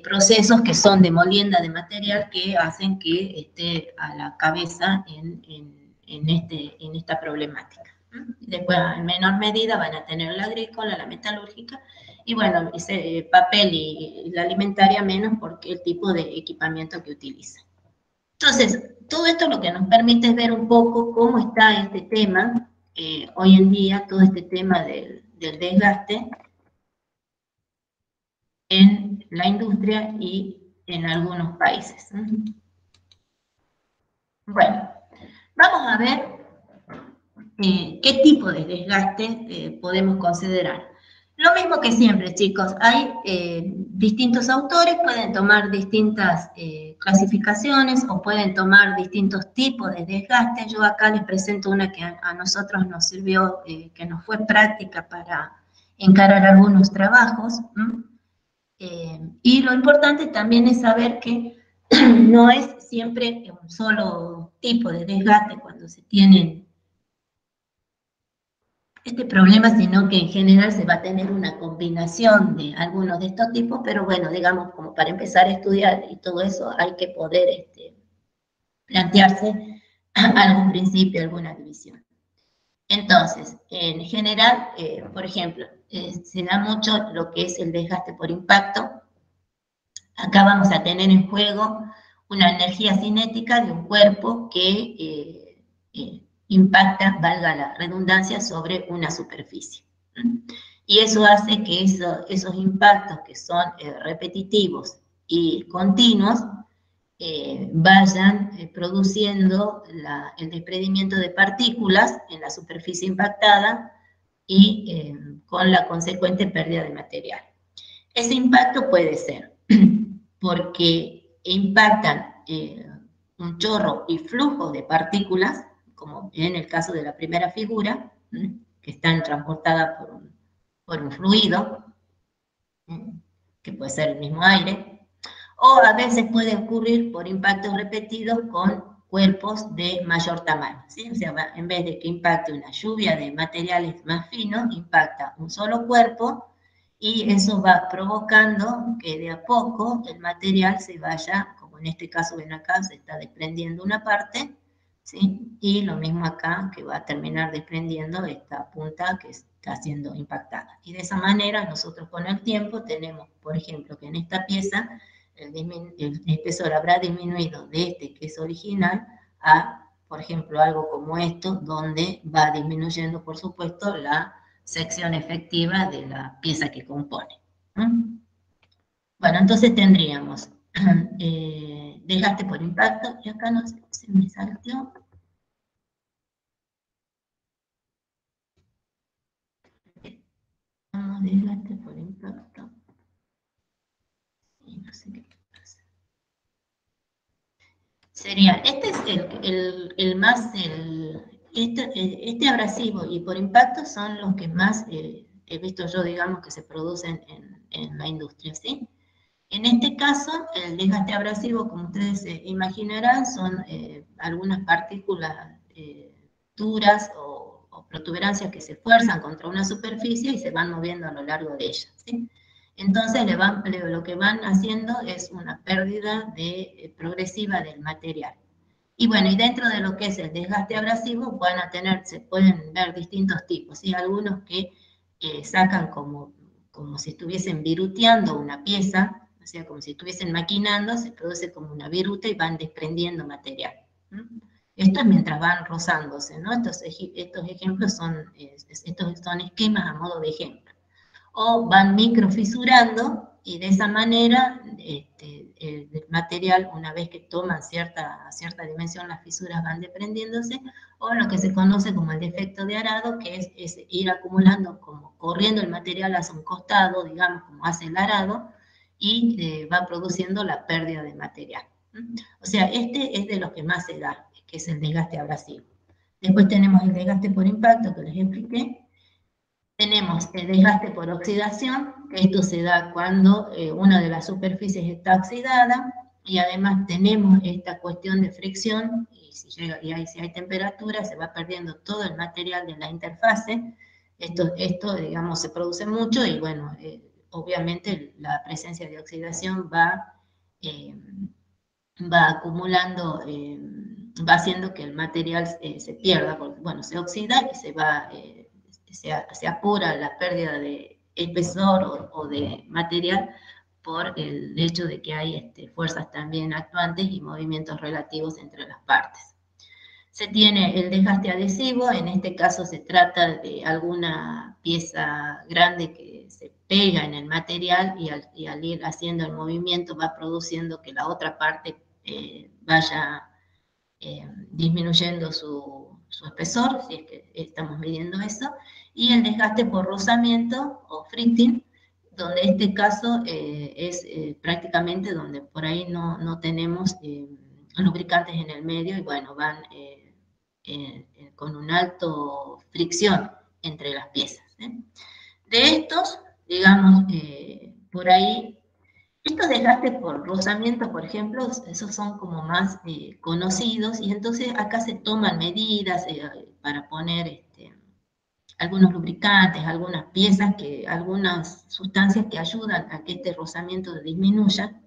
procesos que son de molienda de material que hacen que esté a la cabeza en esta problemática. Después, en menor medida, van a tener la agrícola, la metalúrgica, y bueno, ese papel y la alimentaria menos porque el tipo de equipamiento que utilizan. Entonces, todo esto lo que nos permite es ver un poco cómo está este tema, hoy en día, todo este tema del desgaste en la industria y en algunos países. Bueno, vamos a ver qué tipo de desgaste podemos considerar. Lo mismo que siempre, chicos, hay distintos autores, pueden tomar distintas clasificaciones o pueden tomar distintos tipos de desgaste. Yo acá les presento una que a nosotros nos sirvió, que nos fue práctica para encarar algunos trabajos. Y lo importante también es saber que no es siempre un solo tipo de desgaste cuando se tienen este problema, sino que en general se va a tener una combinación de algunos de estos tipos, pero bueno, digamos, como para empezar a estudiar y todo eso, hay que poder plantearse algún principio, alguna división. Entonces, en general, por ejemplo, se da mucho lo que es el desgaste por impacto. Acá vamos a tener en juego una energía cinética de un cuerpo que impacta, valga la redundancia, sobre una superficie. Y eso hace que esos impactos que son repetitivos y continuos vayan produciendo el desprendimiento de partículas en la superficie impactada y con la consecuente pérdida de material. Ese impacto puede ser porque impactan un chorro y flujo de partículas, como en el caso de la primera figura, que están transportadas por un fluido, que puede ser el mismo aire, o a veces puede ocurrir por impactos repetidos con cuerpos de mayor tamaño, ¿sí? O sea, en vez de que impacte una lluvia de materiales más finos, impacta un solo cuerpo y eso va provocando que de a poco el material se vaya, como en este caso ven acá, se está desprendiendo una parte, ¿sí? Y lo mismo acá, que va a terminar desprendiendo esta punta que está siendo impactada. Y de esa manera nosotros con el tiempo tenemos, por ejemplo, que en esta pieza el espesor habrá disminuido de este que es original a, por ejemplo, algo como esto, donde va disminuyendo, por supuesto, la sección efectiva de la pieza que compone. Bueno, entonces tendríamos desgaste por impacto, y acá no sé, se me salteó. Desgaste por impacto. Y no sé qué pasa. Sería, este es el más Este abrasivo y por impacto son los que más he visto yo, digamos, que se producen en la industria, ¿sí? En este caso, el desgaste abrasivo, como ustedes imaginarán, son algunas partículas duras o protuberancias que se fuerzan contra una superficie y se van moviendo a lo largo de ella, ¿sí? Entonces lo que van haciendo es una pérdida progresiva del material. Y bueno, y dentro de lo que es el desgaste abrasivo se pueden ver distintos tipos, ¿sí? Algunos que sacan como si estuviesen viruteando una pieza, o sea, como si estuviesen maquinando, se produce como una viruta y van desprendiendo material. Esto es mientras van rozándose, ¿no? Estos ejemplos estos son esquemas a modo de ejemplo. O van microfisurando y de esa manera el material, una vez que toman cierta dimensión, las fisuras van desprendiéndose, o lo que se conoce como el defecto de arado, que es ir acumulando, como corriendo el material hacia un costado, digamos, como hace el arado, y va produciendo la pérdida de material. O sea, este es de los que más se da, que es el desgaste abrasivo. Después tenemos el desgaste por impacto, que les expliqué. Tenemos el desgaste por oxidación, que esto se da cuando una de las superficies está oxidada, y además tenemos esta cuestión de fricción, y si hay temperatura, se va perdiendo todo el material de la interfase. Esto digamos, se produce mucho, y bueno, obviamente la presencia de oxidación va acumulando, va haciendo que el material se pierda, porque bueno, se oxida y se apura la pérdida de espesor o de material por el hecho de que hay fuerzas también actuantes y movimientos relativos entre las partes. Se tiene el desgaste adhesivo, en este caso se trata de alguna pieza grande que se pega en el material y al ir haciendo el movimiento va produciendo que la otra parte vaya disminuyendo su espesor, si es que estamos midiendo eso, y el desgaste por rozamiento o fritting, donde este caso es prácticamente donde por ahí no tenemos lubricantes en el medio y bueno, van con una alta fricción entre las piezas. De estos, digamos, por ahí, estos desgastes por rozamiento, por ejemplo, esos son como más conocidos, y entonces acá se toman medidas para poner algunos lubricantes, algunas piezas, algunas sustancias que ayudan a que este rozamiento disminuya.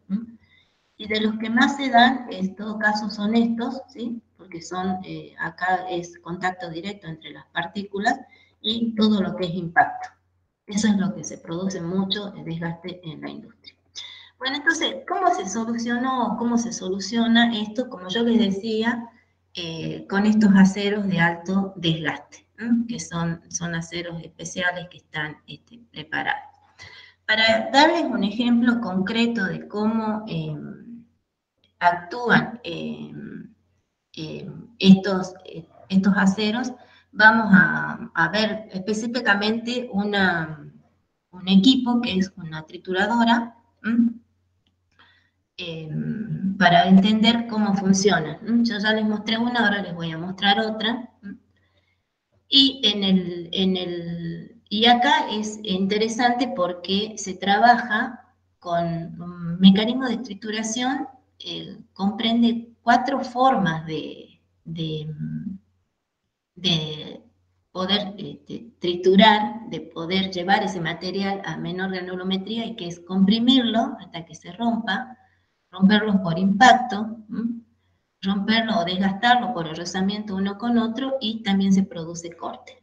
Y de los que más se dan, en todo caso, son estos, ¿sí? Porque acá es contacto directo entre las partículas y todo lo que es impacto. Eso es lo que se produce mucho el desgaste en la industria. Bueno, entonces, ¿cómo se soluciona esto? Como yo les decía, con estos aceros de alto desgaste, que son aceros especiales que están preparados. Para darles un ejemplo concreto de cómo actúan estos aceros, vamos a ver específicamente un equipo que es una trituradora, para entender cómo funciona. Yo ya les mostré una, ahora les voy a mostrar otra. Y acá es interesante porque se trabaja con un mecanismo de trituración, comprende 4 formas de poder triturar, de poder llevar ese material a menor granulometría, y que es comprimirlo hasta que se rompa, romperlo por impacto, romperlo o desgastarlo por el rozamiento uno con otro, y también se produce corte.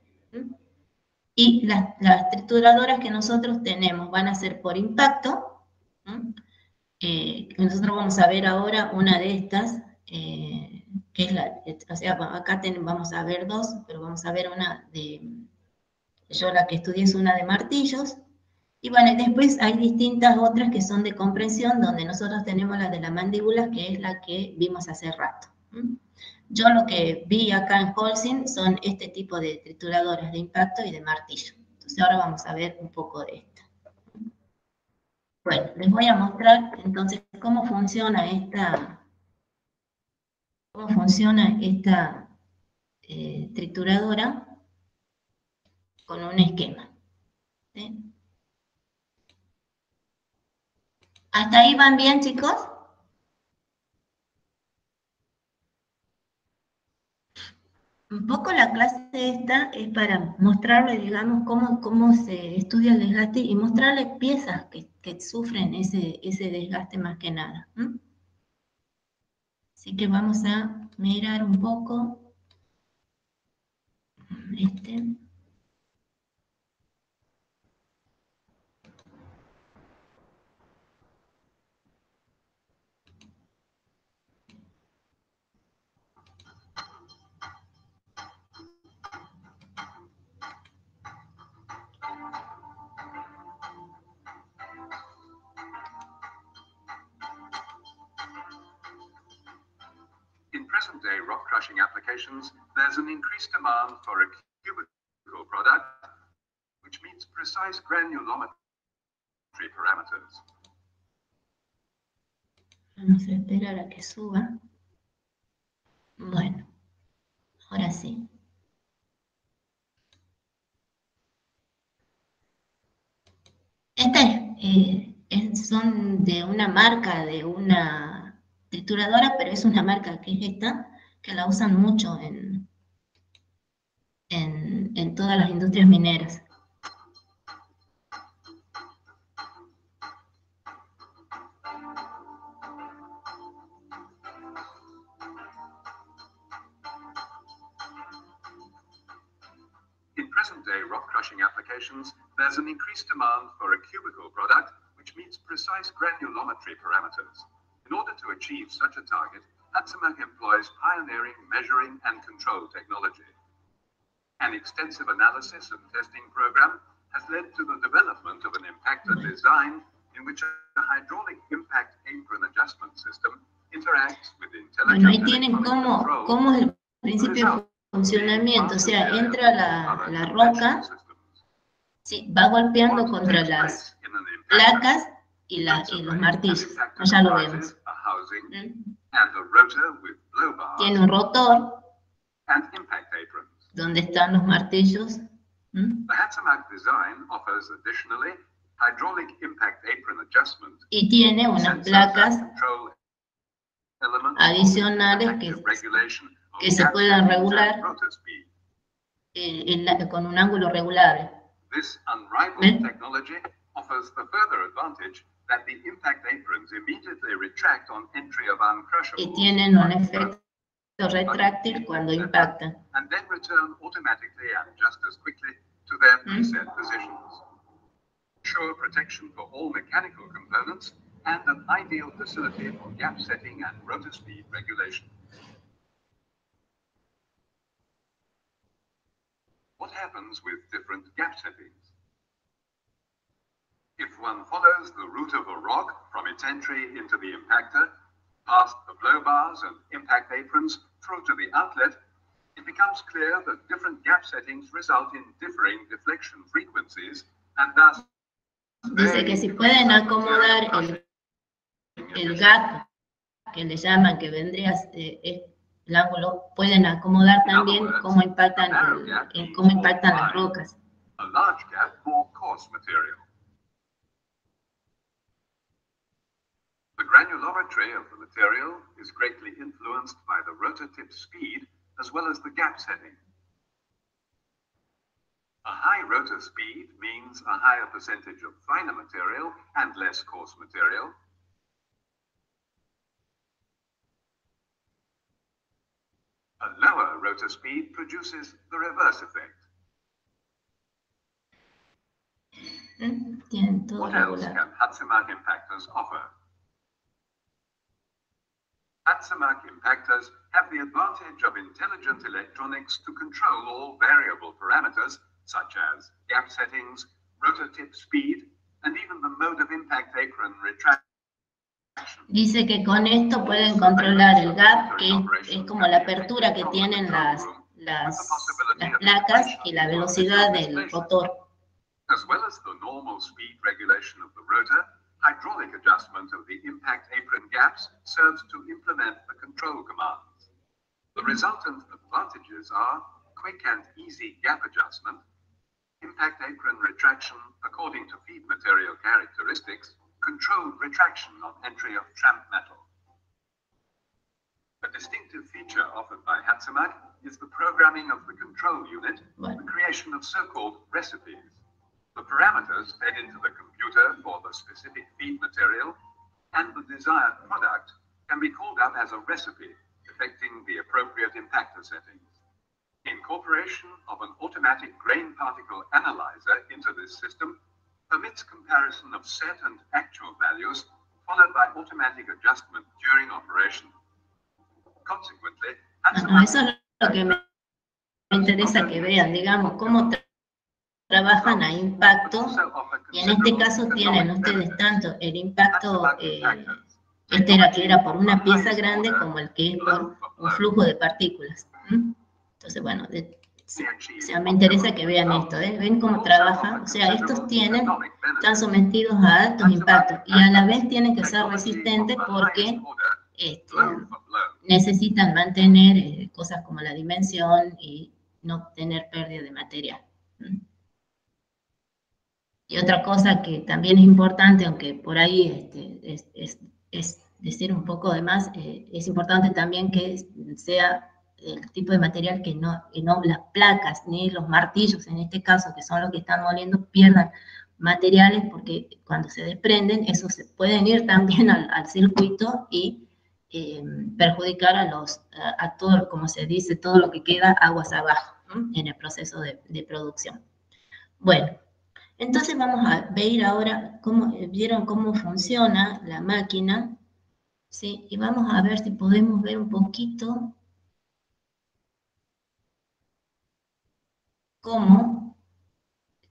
Y las trituradoras que nosotros tenemos van a ser por impacto. Nosotros vamos a ver ahora una de estas, que es o sea, acá vamos a ver 2, pero vamos a ver una yo la que estudié es una de martillos. Y bueno, después hay distintas otras que son de compresión, donde nosotros tenemos la de la mandíbula, que es la que vimos hace rato. Yo lo que vi acá en Holcim son este tipo de trituradoras de impacto y de martillo. Entonces ahora vamos a ver un poco de esta. Bueno, les voy a mostrar entonces cómo funciona esta trituradora con un esquema. ¿Sí? ¿Hasta ahí van bien, chicos? Un poco la clase esta es para mostrarle, digamos, cómo se estudia el desgaste y mostrarle piezas que sufren ese desgaste más que nada. Así que vamos a mirar un poco este. In present-day rock crushing applications, there's an increased demand for a cubical product which meets precise granulometry parameters. Vamos a esperar a que suba. Bueno, ahora sí. Estas son de una marca, de una trituradora, pero es una marca que es esta, que la usan mucho en todas las industrias mineras. In present-day rock crushing applications, there's an increased demand for a cubical product which meets precise granulometry parameters. In order to achieve such a target, Hatzemark employs pioneering measuring and control technology. An extensive analysis and testing program has led to the development of an impactor design in which a hydraulic impact apron adjustment system interacts with Bueno, ahí intelligent tienen electronic control. cómo es el principio de funcionamiento, o sea, entra la roca, sí, va golpeando contra las placas y los martillos, ya lo vemos. Tiene un rotor, donde están los martillos. The Hatzemark design offers additionally hydraulic impact apron adjustment Y tiene unas placas control elements adicionales que se puedan regular rotor speed. con un ángulo regulable. This unrivaled technology offers the further advantage that the impact aprons immediately retract on entry of uncrushable Y tienen un efecto retráctil cuando impactan. and then return automatically and just as quickly to their preset positions. Sure protection for all mechanical components and an ideal facility for gap setting and rotor speed regulation. What happens with different gap settings? If one follows the route of a rock from its entry into the impactor, past the blow bars and impact aprons through to the outlet, it becomes clear that different gap settings result in differing deflection frequencies and thus Dice que si pueden acomodar el gap, que le llaman, que vendría el ángulo, pueden acomodar también cómo impactan las rocas. a large gap more coarse material. The granulometry of the material is greatly influenced by the rotor tip speed as well as the gap setting. A high rotor speed means a higher percentage of finer material and less coarse material. A lower rotor speed produces the reverse effect. Tienen todo What else regular. can Hatzemark impactors offer? Hatzemark impactors have the advantage of intelligent electronics to control all variable parameters, such as gap settings, rotor tip speed, and even the mode of impact apron retraction. Dice que con esto pueden controlar el gap, que es como la apertura que tienen las placas, y la velocidad del rotor. As well as the normal speed regulation of the rotor, hydraulic adjustment of the impact apron gaps serves to implement the control commands. The resultant advantages are quick and easy gap adjustment, impact apron retraction according to feed material characteristics, controlled retraction on entry of tramp metal. A distinctive feature offered by Hatzemat is the programming of the control unit, the creation of so-called recipes. The parameters fed into the computer for the specific feed material and the desired product can be called up as a recipe, affecting the appropriate impactor settings. Incorporation of an automatic grain particle analyzer into this system permits comparison of set and actual values, followed by automatic adjustment during operation. Consequently, eso es lo que me interesa que vean, digamos, cómo trabajan a impacto, y en este caso tienen ustedes tanto el impacto, que era por una pieza grande, como el que es por un flujo de partículas. Entonces, bueno, me interesa que vean esto, ven cómo trabajan, o sea, estos están sometidos a altos impactos, y a la vez tienen que ser resistentes porque necesitan mantener cosas como la dimensión y no tener pérdida de material. Y otra cosa que también es importante, aunque por ahí es decir un poco de más, es importante también que sea el tipo de material que no las placas ni los martillos, en este caso, que son los que están moliendo, pierdan materiales, porque cuando se desprenden, esos se pueden ir también al circuito y perjudicar a todo, como se dice, todo lo que queda aguas abajo, ¿no? En el proceso de producción. Bueno, entonces vamos a ver ahora vieron cómo funciona la máquina, ¿sí? Y vamos a ver si podemos ver un poquito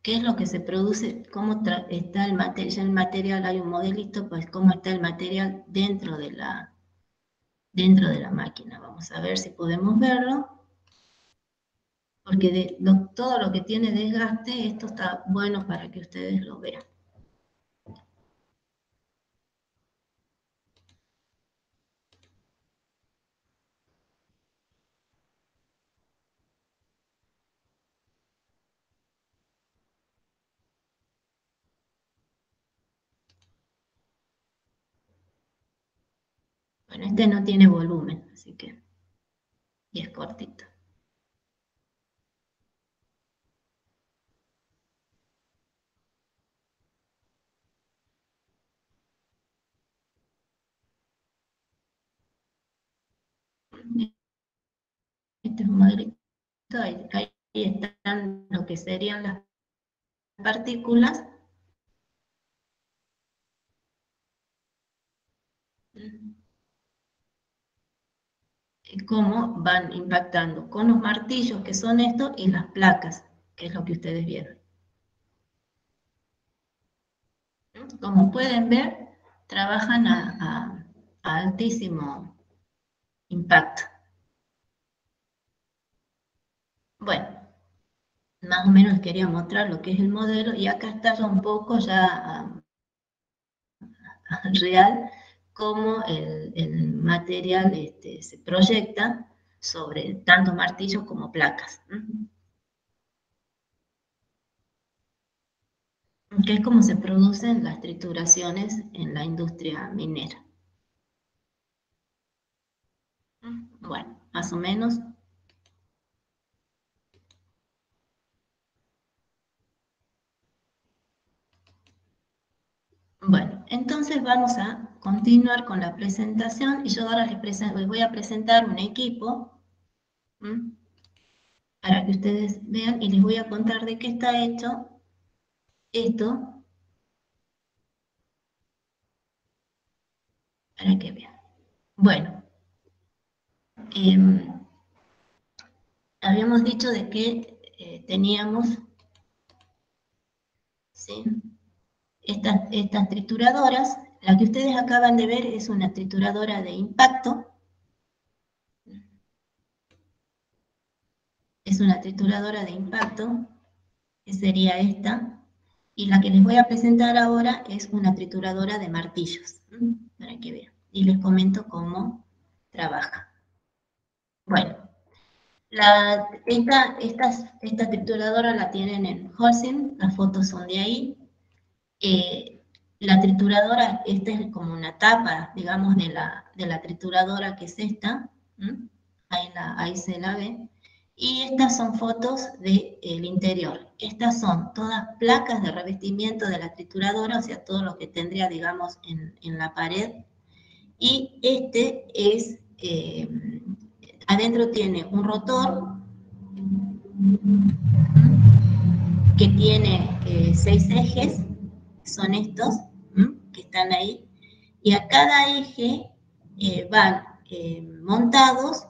qué es lo que se produce, cómo está el material, hay un modelito, pues cómo está el material dentro de la máquina. Vamos a ver si podemos verlo, porque todo lo que tiene desgaste, esto está bueno para que ustedes lo vean. Bueno, este no tiene volumen, así que, y es cortito. Este es un modelito, ahí están lo que serían las partículas. Cómo van impactando con los martillos, que son estos, y las placas, que es lo que ustedes vieron. Como pueden ver, trabajan a altísimo impacto. Bueno, más o menos quería mostrar lo que es el modelo, y acá está ya un poco real cómo el material se proyecta sobre tanto martillos como placas. Que es como se producen las trituraciones en la industria minera. Bueno, más o menos. Bueno, entonces vamos a continuar con la presentación, y yo ahora les voy a presentar un equipo para que ustedes vean, y les voy a contar de qué está hecho esto, para que vean. Bueno, habíamos dicho de que teníamos, ¿sí?, estas trituradoras. La que ustedes acaban de ver es una trituradora de impacto. Es una trituradora de impacto, que sería esta. Y la que les voy a presentar ahora es una trituradora de martillos, para que vean. Y les comento cómo trabaja. Bueno, esta trituradora la tienen en Holcim, las fotos son de ahí. La trituradora, esta es como una tapa, digamos, de la trituradora que es esta. Ahí se la ve. Y estas son fotos del interior. Estas son todas placas de revestimiento de la trituradora, o sea, todo lo que tendría, digamos, en la pared. Y este es, adentro tiene un rotor que tiene 6 ejes, son estos, que están ahí, y a cada eje van montados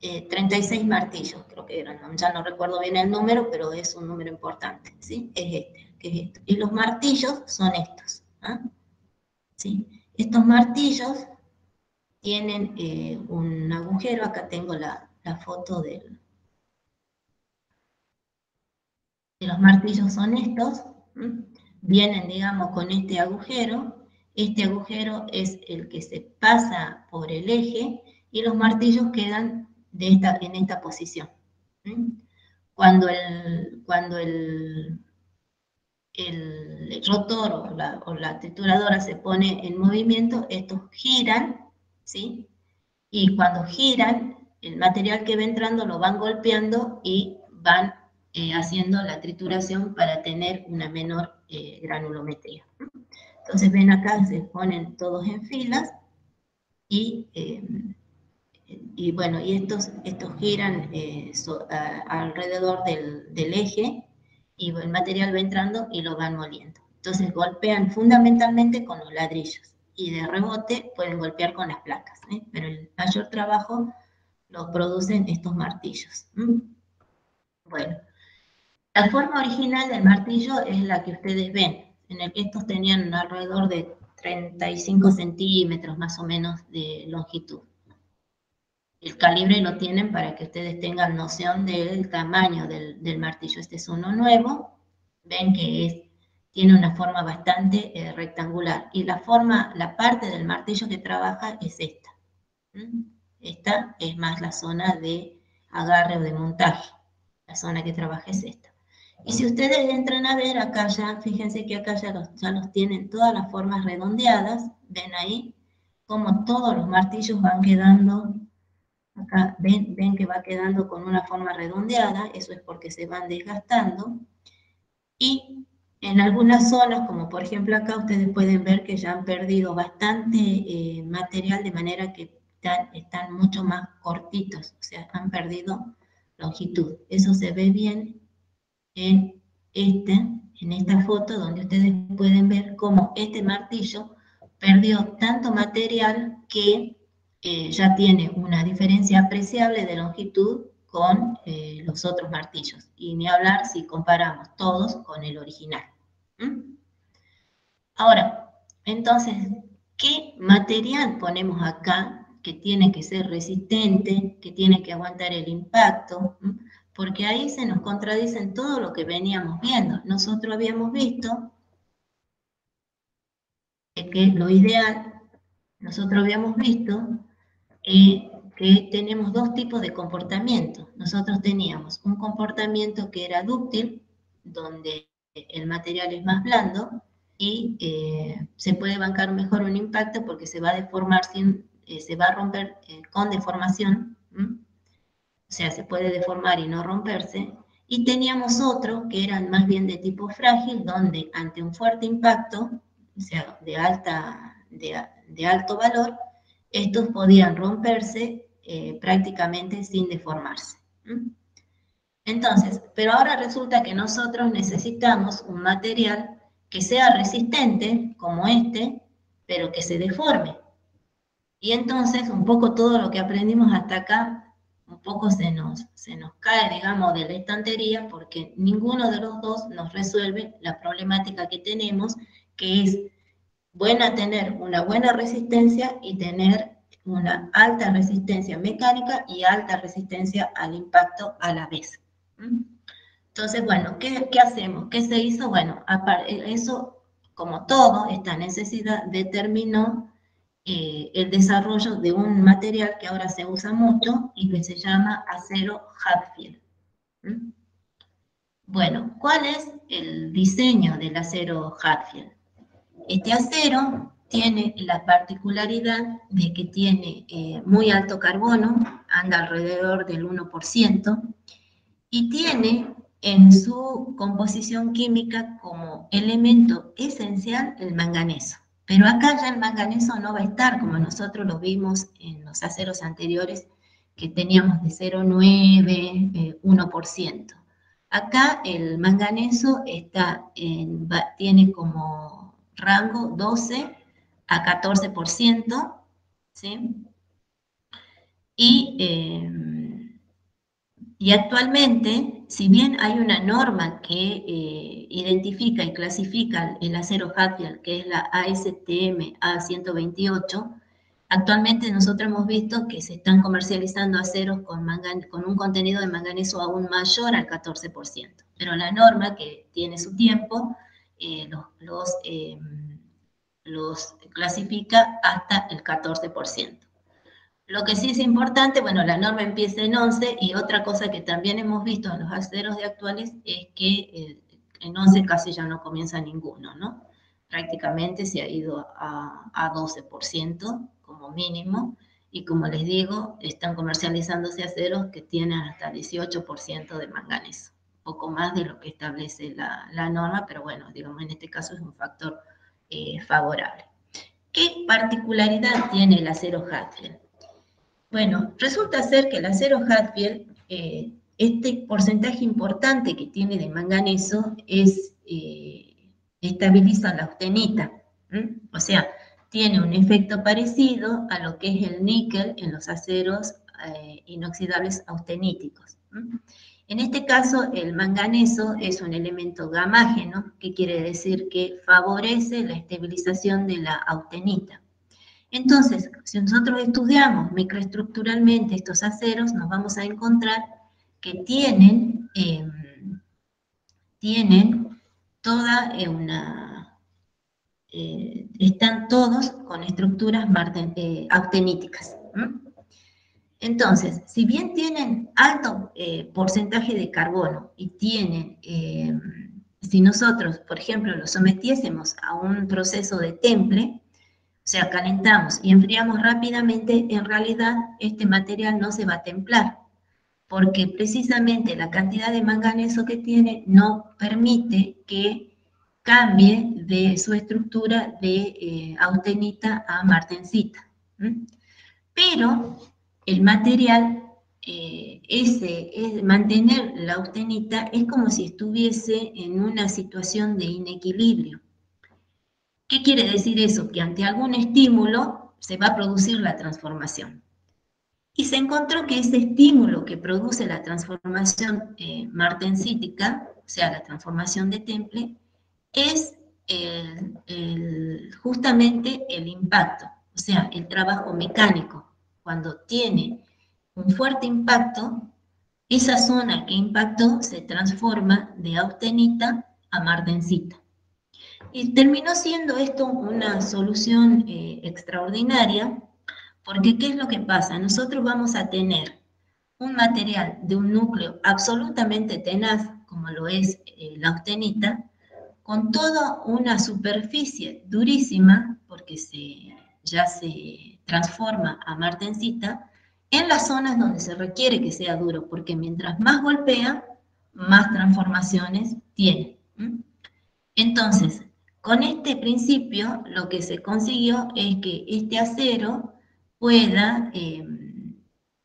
36 martillos, creo que eran, ya no recuerdo bien el número, pero es un número importante, ¿sí? Es este, que es esto. Y los martillos son estos, ¿sí? Estos martillos tienen un agujero, acá tengo la foto de los martillos son estos, vienen, digamos, con este agujero es el que se pasa por el eje y los martillos quedan en esta posición. Cuando el rotor o la trituradora se pone en movimiento, estos giran, ¿sí? Y cuando giran, el material que va entrando lo van golpeando y van haciendo la trituración para tener una menor granulometría. Entonces ven acá, se ponen todos en filas y bueno, y estos giran alrededor del eje y el material va entrando y lo van moliendo. Entonces golpean fundamentalmente con los ladrillos y de rebote pueden golpear con las placas, pero el mayor trabajo lo producen estos martillos. Bueno, la forma original del martillo es la que ustedes ven, en el que estos tenían alrededor de 35 centímetros más o menos de longitud. El calibre lo tienen para que ustedes tengan noción del tamaño del martillo. Este es uno nuevo, ven que tiene una forma bastante rectangular. Y la parte del martillo que trabaja es esta. Esta es más la zona de agarre o de montaje. La zona que trabaja es esta. Y si ustedes entran a ver acá ya, fíjense que acá ya los tienen todas las formas redondeadas. Ven ahí cómo todos los martillos van quedando. Acá ven que va quedando con una forma redondeada, eso es porque se van desgastando. Y en algunas zonas, como por ejemplo acá, ustedes pueden ver que ya han perdido bastante material, de manera que están mucho más cortitos, o sea, han perdido longitud. Eso se ve bien en esta foto, donde ustedes pueden ver cómo este martillo perdió tanto material que ya tiene una diferencia apreciable de longitud con los otros martillos. Y ni hablar si comparamos todos con el original. Ahora, entonces, ¿qué material ponemos acá que tiene que ser resistente, que tiene que aguantar el impacto? Porque ahí se nos contradicen todo lo que veníamos viendo. Nosotros habíamos visto que lo ideal, nosotros habíamos visto que tenemos dos tipos de comportamiento. Nosotros teníamos un comportamiento que era dúctil, donde el material es más blando y se puede bancar mejor un impacto porque se va a deformar, se va a romper con deformación, o sea, se puede deformar y no romperse. Y teníamos otro que era más bien de tipo frágil, donde ante un fuerte impacto, o sea, de alto valor, estos podían romperse prácticamente sin deformarse. Entonces, pero ahora resulta que nosotros necesitamos un material que sea resistente, como este, pero que se deforme. Y entonces, un poco todo lo que aprendimos hasta acá, un poco se nos cae, digamos, de la estantería, porque ninguno de los dos nos resuelve la problemática que tenemos, que es tener una buena resistencia y tener una alta resistencia mecánica y alta resistencia al impacto a la vez. Entonces, bueno, ¿qué hacemos? ¿Qué se hizo? Bueno, eso, como todo, esta necesidad determinó el desarrollo de un material que ahora se usa mucho y que se llama acero Hatfield. ¿Mm? Bueno, ¿cuál es el diseño del acero Hatfield? Este acero tiene la particularidad de que tiene muy alto carbono, anda alrededor del 1%, y tiene en su composición química como elemento esencial el manganeso. Pero acá ya el manganeso no va a estar como nosotros lo vimos en los aceros anteriores, que teníamos de 0,9, 1%. Acá el manganeso tiene como rango 12 a 14%, ¿sí? Y actualmente, si bien hay una norma que identifica y clasifica el acero Hatfield, que es la ASTM A128, actualmente nosotros hemos visto que se están comercializando aceros con un contenido de manganeso aún mayor al 14%. Pero la norma, que tiene su tiempo, los clasifica hasta el 14%. Lo que sí es importante, bueno, la norma empieza en 11, y otra cosa que también hemos visto en los aceros de actuales es que en 11 casi ya no comienza ninguno, ¿no? Prácticamente se ha ido a 12% como mínimo, y como les digo, están comercializándose aceros que tienen hasta 18% de manganeso, un poco más de lo que establece la norma, pero bueno, digamos, en este caso es un factor favorable. ¿Qué particularidad tiene el acero Hatfield? Bueno, resulta ser que el acero Hatfield, este porcentaje importante que tiene de manganeso estabiliza la austenita. O sea, tiene un efecto parecido a lo que es el níquel en los aceros inoxidables austeníticos. En este caso, el manganeso es un elemento gamágeno, que quiere decir que favorece la estabilización de la austenita. Entonces, si nosotros estudiamos microestructuralmente estos aceros, nos vamos a encontrar que tienen toda están todos con estructuras austeníticas. Entonces, si bien tienen alto porcentaje de carbono y tienen, si nosotros, por ejemplo, lo sometiésemos a un proceso de temple, o sea, calentamos y enfriamos rápidamente, en realidad este material no se va a templar, porque precisamente la cantidad de manganeso que tiene no permite que cambie de su estructura de austenita a martensita. Pero el material, mantener la austenita es como si estuviese en una situación de inequilibrio. ¿Qué quiere decir eso? Que ante algún estímulo se va a producir la transformación. Y se encontró que ese estímulo que produce la transformación martensítica, o sea, la transformación de temple, es justamente el impacto, o sea, el trabajo mecánico. Cuando tiene un fuerte impacto, esa zona que impactó se transforma de austenita a martensita. Y terminó siendo esto una solución extraordinaria, porque ¿qué es lo que pasa? Nosotros vamos a tener un material de un núcleo absolutamente tenaz, como lo es la austenita, con toda una superficie durísima, porque ya se transforma a martensita, en las zonas donde se requiere que sea duro, porque mientras más golpea, más transformaciones tiene. Entonces, con este principio, lo que se consiguió es que este acero pueda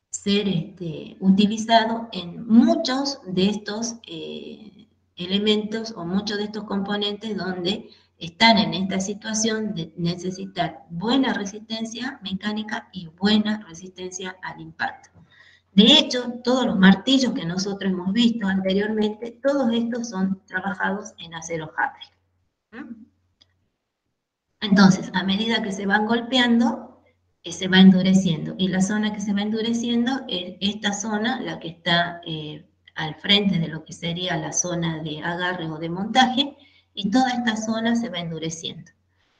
ser utilizado en muchos de estos elementos o muchos de estos componentes donde están en esta situación de necesitar buena resistencia mecánica y buena resistencia al impacto. De hecho, todos los martillos que nosotros hemos visto anteriormente, todos estos son trabajados en acero Hatfield. Entonces, a medida que se van golpeando, se va endureciendo. Y la zona que se va endureciendo es esta zona, la que está al frente de lo que sería la zona de agarre o de montaje, y toda esta zona se va endureciendo.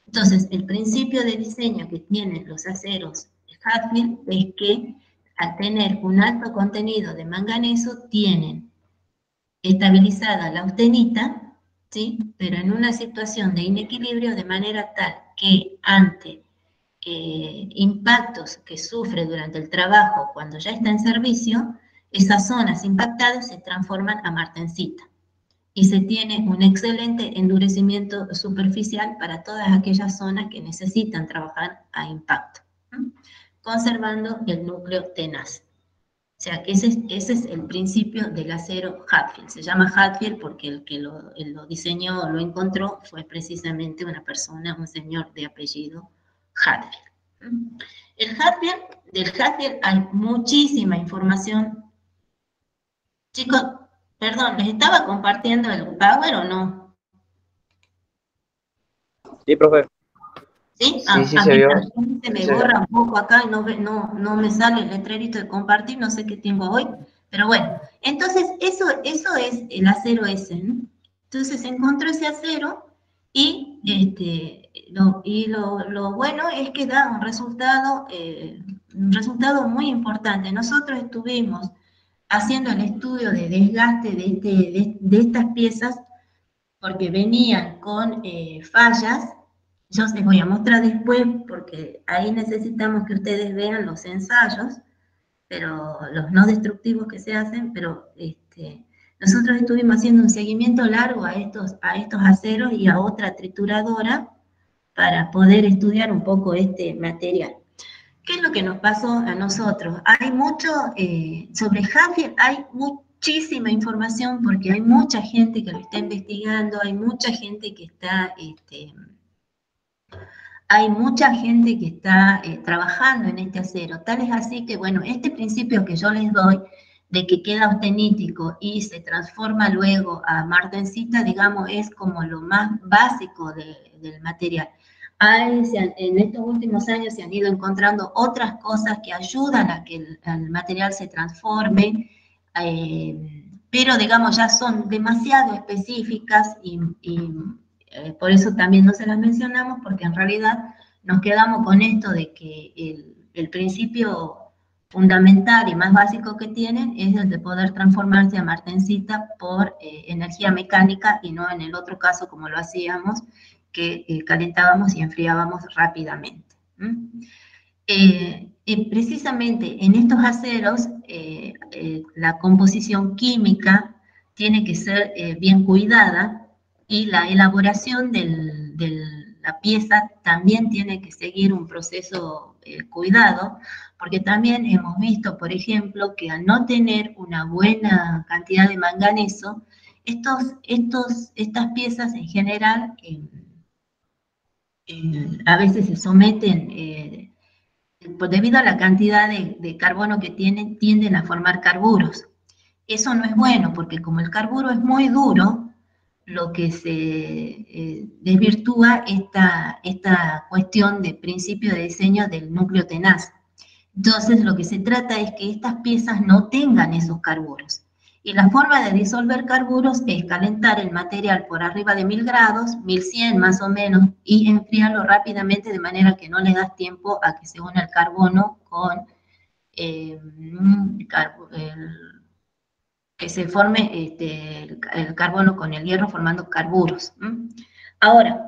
Entonces, el principio de diseño que tienen los aceros Hatfield es que al tener un alto contenido de manganeso tienen estabilizada la austenita, ¿sí? Pero en una situación de inequilibrio de manera tal que ante impactos que sufre durante el trabajo cuando ya está en servicio, esas zonas impactadas se transforman a martensita y se tiene un excelente endurecimiento superficial para todas aquellas zonas que necesitan trabajar a impacto, ¿no? Conservando el núcleo tenaz. O sea, que ese es el principio del acero Hatfield. Se llama Hatfield porque el que lo diseñó o lo encontró fue precisamente una persona, un señor de apellido Hatfield. Del Hatfield hay muchísima información. Chicos, perdón, ¿les estaba compartiendo el Power o no? Sí, profe. ¿Sí? Sí, se vio. Se me borra un poco acá y no me sale el letrerito de compartir, no sé qué tengo hoy. Pero bueno, entonces eso es el acero ese, ¿no? Entonces encontró ese acero y lo bueno es que da un resultado muy importante. Nosotros estuvimos haciendo el estudio de desgaste de estas piezas porque venían con fallas. Yo les voy a mostrar después porque ahí necesitamos que ustedes vean los ensayos, pero los no destructivos que se hacen, pero nosotros estuvimos haciendo un seguimiento largo a estos aceros y a otra trituradora para poder estudiar un poco este material. ¿Qué es lo que nos pasó a nosotros? Hay mucho, sobre Hatfield hay muchísima información porque hay mucha gente que lo está investigando, hay mucha gente que está, trabajando en este acero. Tal es así que, bueno, este principio que yo les doy, de que queda austenítico y se transforma luego a martensita, digamos, es como lo más básico del material. En estos últimos años se han ido encontrando otras cosas que ayudan a que el material se transforme, pero digamos ya son demasiado específicas y por eso también no se las mencionamos, porque en realidad nos quedamos con esto de que el principio fundamental y más básico que tienen es el de poder transformarse a martensita por energía mecánica y no en el otro caso como lo hacíamos, que calentábamos y enfriábamos rápidamente. Precisamente en estos aceros, la composición química tiene que ser bien cuidada y la elaboración de la pieza también tiene que seguir un proceso cuidado, porque también hemos visto, por ejemplo, que al no tener una buena cantidad de manganeso, estas piezas en general a veces se someten, debido a la cantidad de carbono que tienen, tienden a formar carburos. Eso no es bueno, porque como el carburo es muy duro, lo que se desvirtúa esta cuestión de principio de diseño del núcleo tenaz. Entonces, lo que se trata es que estas piezas no tengan esos carburos. Y la forma de disolver carburos es calentar el material por arriba de 1000 grados, 1100 más o menos, y enfriarlo rápidamente de manera que no le das tiempo a que se una el carbono con que se forme el carbono con el hierro formando carburos. Ahora,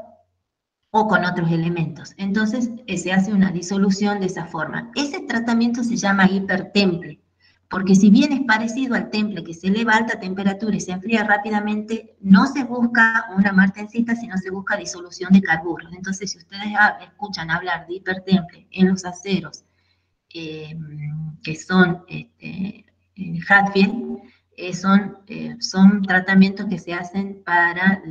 o con otros elementos. Entonces, se hace una disolución de esa forma. Ese tratamiento se llama hipertemple, porque si bien es parecido al temple que se eleva a alta temperatura y se enfría rápidamente, no se busca una martensita, sino se busca disolución de carburos. Entonces, si ustedes escuchan hablar de hipertemple en los aceros, que son Hatfield, son tratamientos que se hacen para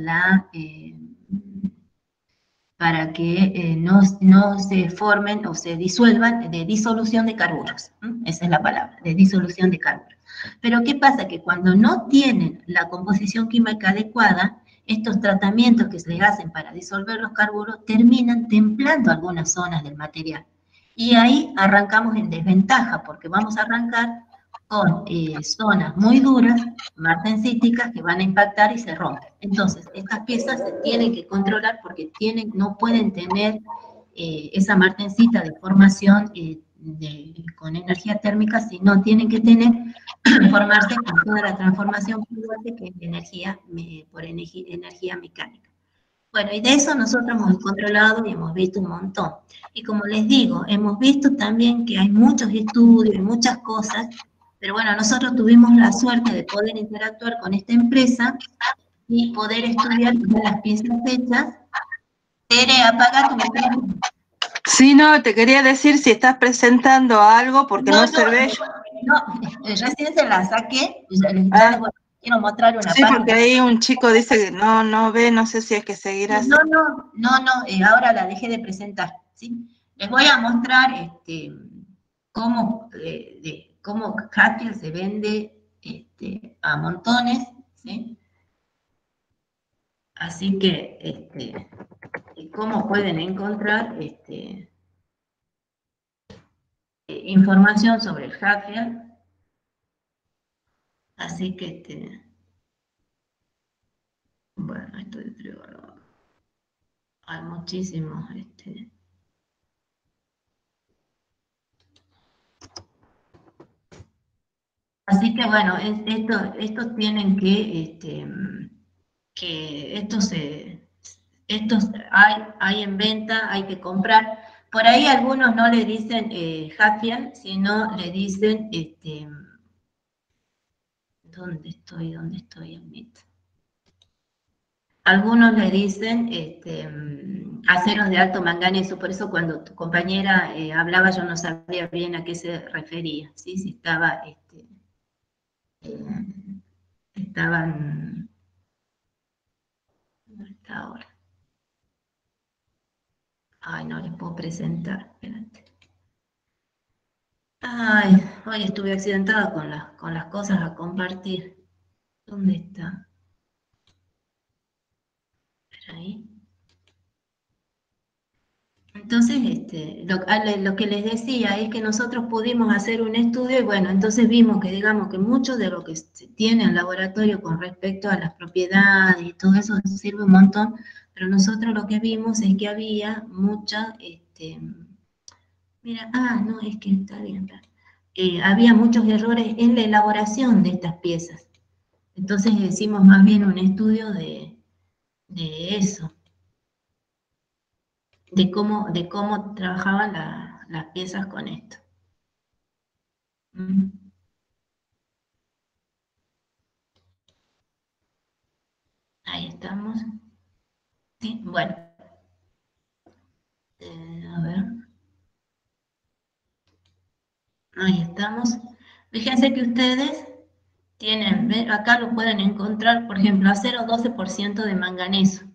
que no se formen o se disuelvan, de disolución de carburos. Esa es la palabra, de disolución de carburos. Pero ¿qué pasa? Que cuando no tienen la composición química adecuada, estos tratamientos que se les hacen para disolver los carburos terminan templando algunas zonas del material. Y ahí arrancamos en desventaja, porque vamos a arrancar con zonas muy duras, martencíticas que van a impactar y se rompen. Entonces, estas piezas se tienen que controlar porque no pueden tener esa martencita de formación con energía térmica, sino tienen que formarse con toda la transformación que es energía mecánica. Bueno, y de eso nosotros hemos controlado y hemos visto un montón. Y como les digo, hemos visto también que hay muchos estudios y muchas cosas, pero bueno, nosotros tuvimos la suerte de poder interactuar con esta empresa y poder estudiar las piezas hechas. Tere, apaga tu micrófono. Sí, no, te quería decir si estás presentando algo porque no se ve. No, recién se la saqué, ya les quiero mostrar una sí, página. Porque ahí un chico dice que no ve, no sé si es que seguirás. No, ahora la dejé de presentar, ¿sí? Les voy a mostrar cómo Hatfield se vende a montones, ¿sí? Así que, cómo pueden encontrar información sobre el Hatfield. Así que, bueno, esto de privado. Hay muchísimos, Así que bueno, estos tienen estos hay en venta, hay que comprar. Por ahí algunos no le dicen Hatfield, sino le dicen, ¿dónde estoy? Algunos le dicen aceros de alto manganeso, por eso cuando tu compañera hablaba yo no sabía bien a qué se refería, ¿sí? Si estaba, estaban, ¿dónde está ahora? Ay, no les puedo presentar, espérate. Ay, hoy estuve accidentada con las cosas a compartir. ¿Dónde está? Espera ahí. Entonces, lo que les decía es que nosotros pudimos hacer un estudio y bueno, entonces vimos que digamos que mucho de lo que se tiene en laboratorio con respecto a las propiedades y todo eso sirve un montón, pero nosotros lo que vimos es que había mucha, mira, no, es que está bien, había muchos errores en la elaboración de estas piezas. Entonces hicimos más bien un estudio de eso. De cómo trabajaban las piezas con esto. Ahí estamos. Sí, bueno. A ver. Ahí estamos. Fíjense que ustedes tienen, acá lo pueden encontrar, por ejemplo, acero 12% de manganeso.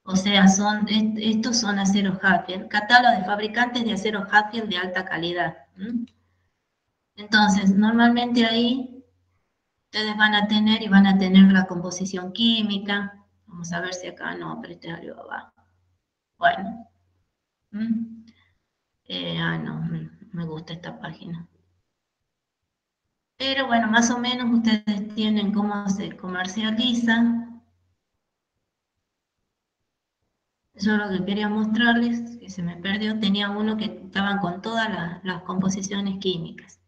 O sea, estos son aceros Hatfield. Catálogo de fabricantes de acero Hatfield de alta calidad. Entonces, normalmente ahí ustedes van a tener la composición química. Vamos a ver si acá no, pero este es algo abajo. Bueno. No, me gusta esta página. Pero bueno, más o menos ustedes tienen cómo se comercializa. Yo lo que quería mostrarles, que se me perdió, tenía uno que estaban con todas las composiciones químicas.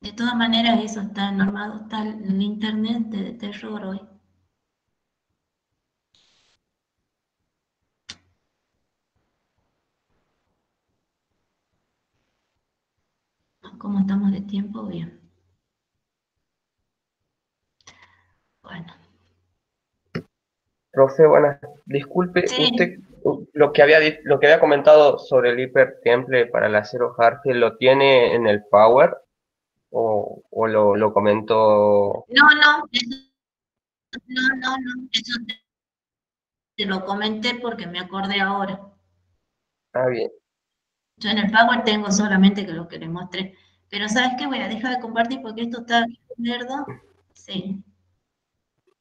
De todas maneras, eso está normado, está el internet de terror hoy. ¿Cómo estamos de tiempo? Bien. Bueno. Profe, buenas. Disculpe, Sí. usted lo que había comentado sobre el hipertemple para el acero Hatfield, ¿lo tiene en el Power? ¿O lo comentó? No, eso te lo comenté porque me acordé ahora. Bien. Yo en el Power tengo solamente que lo que les mostré. Pero ¿sabes qué? Voy a dejar de compartir porque esto está lerdo. Sí.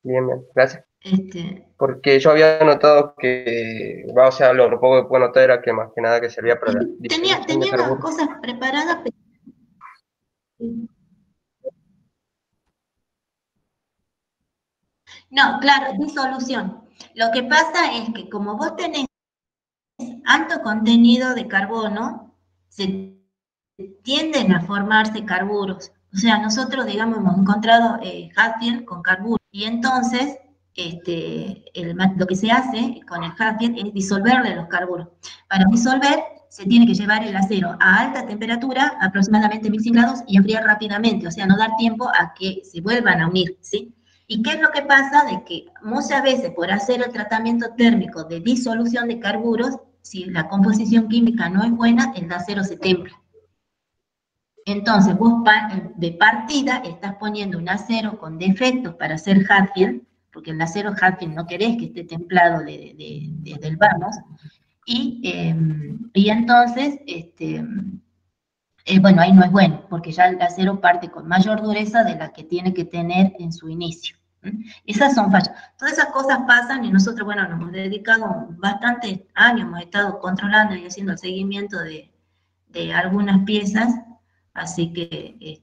Bien, gracias. Este, Porque yo había notado que, o sea, lo poco que puedo notar era que más que nada que servía para la tenía distribución de unas carbono. cosas preparadas, pero No, claro, disolución. Lo que pasa es que como vos tenés alto contenido de carbono, se tienden a formarse carburos. O sea, nosotros, digamos, hemos encontrado Hatfield con carburos. Y entonces, lo que se hace con el Hatfield es disolverle los carburos. Para disolver, se tiene que llevar el acero a alta temperatura, aproximadamente 1100 grados, y enfriar rápidamente. O sea, no dar tiempo a que se vuelvan a unir, ¿sí? ¿Y qué es lo que pasa? De que muchas veces por hacer el tratamiento térmico de disolución de carburos, si la composición química no es buena, el acero se templa. Entonces, vos de partida estás poniendo un acero con defectos para hacer Hatfield, porque el acero Hatfield no querés que esté templado del vamos, y entonces, bueno, ahí no es bueno, porque ya el acero parte con mayor dureza de la que tiene que tener en su inicio. Esas son fallas. Todas esas cosas pasan y nosotros, bueno, nos hemos dedicado bastantes años, hemos estado controlando y haciendo el seguimiento de algunas piezas, así que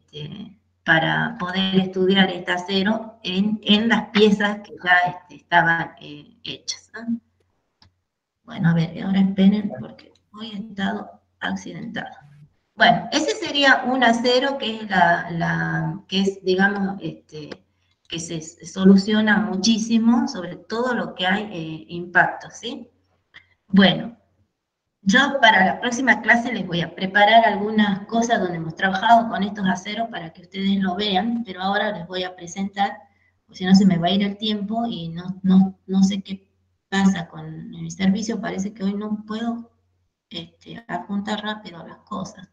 para poder estudiar este acero en las piezas que ya estaban hechas, ¿no? Bueno, a ver, ahora esperen porque hoy he estado accidentado. Bueno, ese sería un acero que es que es, digamos, que se soluciona muchísimo sobre todo lo que hay impacto, ¿sí? Bueno, yo para la próxima clase les voy a preparar algunas cosas donde hemos trabajado con estos aceros para que ustedes lo vean, pero ahora les voy a presentar, porque si no se me va a ir el tiempo y no sé qué pasa con mi servicio, parece que hoy no puedo adjuntar rápido las cosas.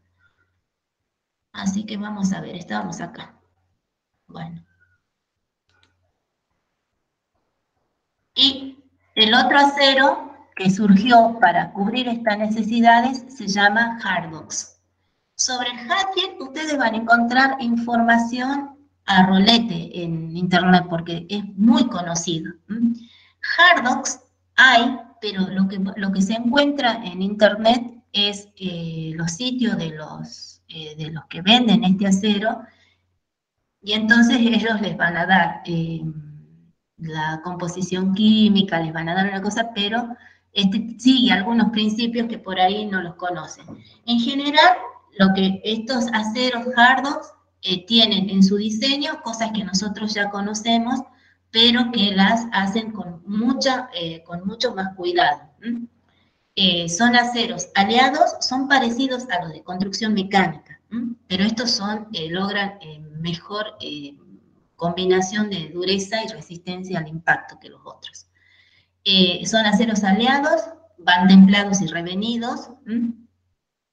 Así que vamos a ver, estábamos acá. Bueno. Y el otro acero que surgió para cubrir estas necesidades se llama Hardox. Sobre el Hatfield ustedes van a encontrar información a rolete en internet porque es muy conocido. Hardox hay, pero lo que se encuentra en internet es los sitios de los que venden este acero, y entonces ellos les van a dar la composición química, les van a dar una cosa, pero sigue algunos principios que por ahí no los conocen. En general, lo que estos aceros Hardox tienen en su diseño, cosas que nosotros ya conocemos, pero que las hacen con mucho más cuidado. Son aceros aliados, son parecidos a los de construcción mecánica, pero estos logran mejor combinación de dureza y resistencia al impacto que los otros. Son aceros aliados, van templados y revenidos,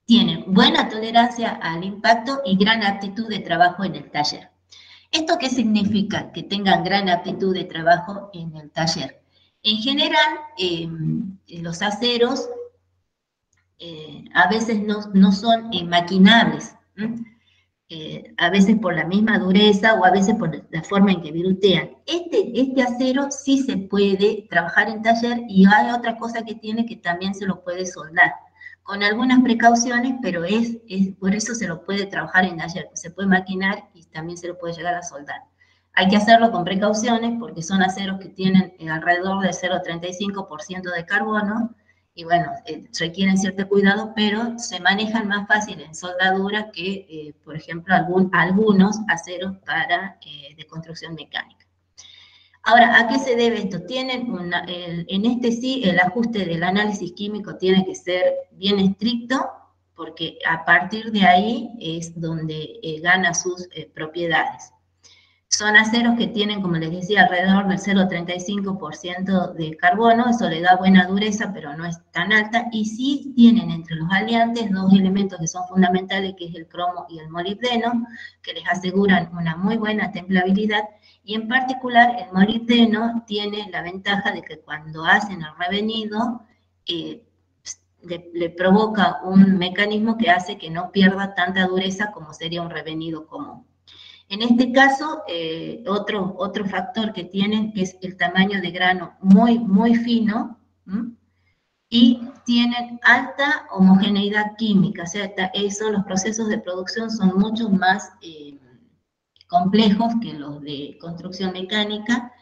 tienen buena tolerancia al impacto y gran aptitud de trabajo en el taller. ¿Esto qué significa? Que tengan gran aptitud de trabajo en el taller. En general, los aceros a veces no son maquinables, a veces por la misma dureza o a veces por la forma en que virutean. Este acero sí se puede trabajar en taller, y hay otra cosa que tiene que también se lo puede soldar, con algunas precauciones, pero por eso se lo puede trabajar en taller, se puede maquinar y también se lo puede llegar a soldar. Hay que hacerlo con precauciones porque son aceros que tienen alrededor del 0,35% de carbono, y bueno, requieren cierto cuidado, pero se manejan más fácil en soldadura que, por ejemplo, algunos aceros de construcción mecánica. Ahora, ¿a qué se debe esto? Sí, el ajuste del análisis químico tiene que ser bien estricto, porque a partir de ahí es donde gana sus propiedades. Son aceros que tienen, como les decía, alrededor del 0,35% de carbono, eso le da buena dureza, pero no es tan alta, y sí tienen entre los aliantes dos elementos que son fundamentales, que es el cromo y el molibdeno, que les aseguran una muy buena templabilidad, y en particular el molibdeno tiene la ventaja de que cuando hacen el revenido, le provoca un mecanismo que hace que no pierda tanta dureza como sería un revenido común. En este caso, otro factor que tienen es el tamaño de grano muy fino, y tienen alta homogeneidad química, o sea, los procesos de producción son mucho más complejos que los de construcción mecánica,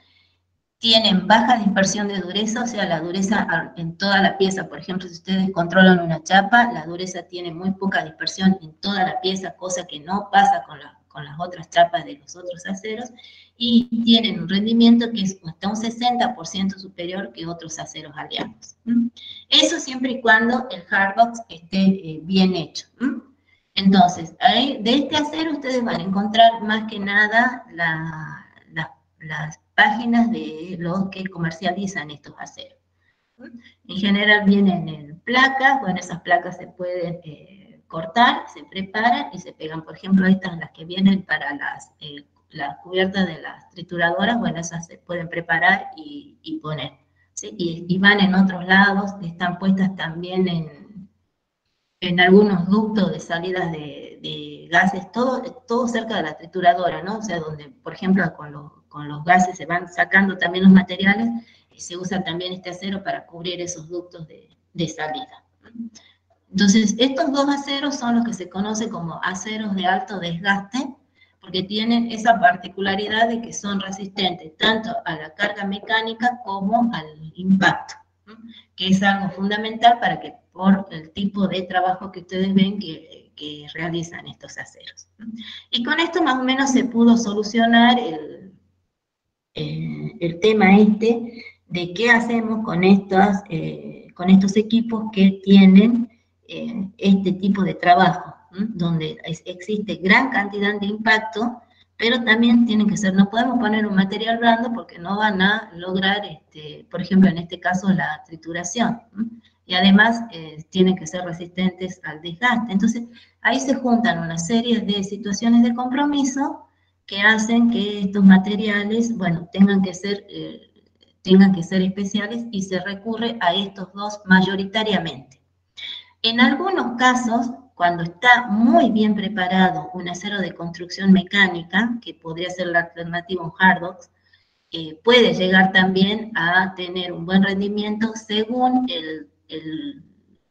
tienen baja dispersión de dureza, o sea, la dureza en toda la pieza. Por ejemplo, si ustedes controlan una chapa, la dureza tiene muy poca dispersión en toda la pieza, cosa que no pasa con las otras chapas de los otros aceros, y tienen un rendimiento que es hasta un 60% superior que otros aceros aliados. Eso siempre y cuando el hardbox esté bien hecho. Entonces, de este acero ustedes van a encontrar más que nada las páginas de los que comercializan estos aceros. En general vienen en placas, bueno, esas placas se pueden cortar, se preparan y se pegan. Por ejemplo, estas, las que vienen para las cubiertas de las trituradoras, bueno, esas se pueden preparar y poner. ¿Sí? Y van en otros lados, están puestas también en algunos ductos de salidas de gases, todo cerca de la trituradora, ¿no? O sea, donde, por ejemplo, con los gases se van sacando también los materiales, y se usa también este acero para cubrir esos ductos de salida. Entonces, estos dos aceros son los que se conocen como aceros de alto desgaste, porque tienen esa particularidad de que son resistentes tanto a la carga mecánica como al impacto, ¿no? Que es algo fundamental para que, por el tipo de trabajo que ustedes ven que realizan estos aceros. Y con esto más o menos se pudo solucionar el tema de qué hacemos con estos equipos que tienen este tipo de trabajo, donde existe gran cantidad de impacto, pero también tienen que ser, no podemos poner un material blando porque no van a lograr, por ejemplo, en este caso, la trituración. Y además tienen que ser resistentes al desgaste. Entonces, ahí se juntan una serie de situaciones de compromiso que hacen que estos materiales, bueno, tengan que ser especiales, y se recurre a estos dos mayoritariamente. En algunos casos, cuando está muy bien preparado un acero de construcción mecánica, que podría ser la alternativa a un hardbox, puede llegar también a tener un buen rendimiento según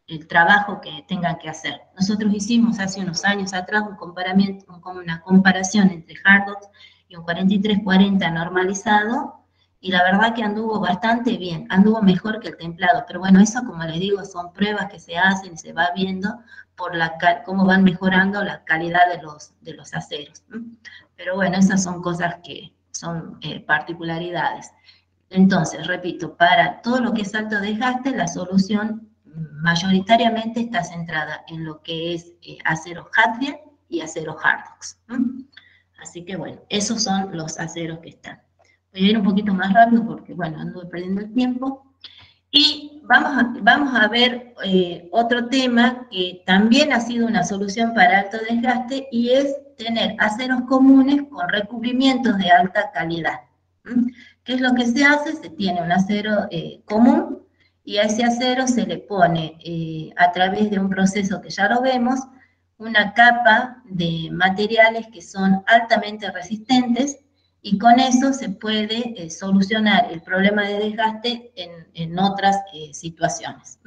el trabajo que tengan que hacer. Nosotros hicimos hace unos años atrás una comparación entre hardbox y un 4340 normalizado, y la verdad que anduvo bastante bien, anduvo mejor que el templado, pero bueno, eso, como les digo, son pruebas que se hacen y se va viendo por cómo van mejorando la calidad de los aceros. Pero bueno, esas son cosas que son particularidades. Entonces, repito, para todo lo que es alto desgaste, la solución mayoritariamente está centrada en lo que es acero Hatfield y acero Hardox. Así que bueno, esos son los aceros que están. Voy a ir un poquito más rápido porque, bueno, ando perdiendo el tiempo. Y vamos a ver otro tema que también ha sido una solución para alto desgaste, y es tener aceros comunes con recubrimientos de alta calidad. ¿Qué es lo que se hace? Se tiene un acero común, y a ese acero se le pone, a través de un proceso que ya lo vemos, una capa de materiales que son altamente resistentes, y con eso se puede solucionar el problema de desgaste en otras situaciones.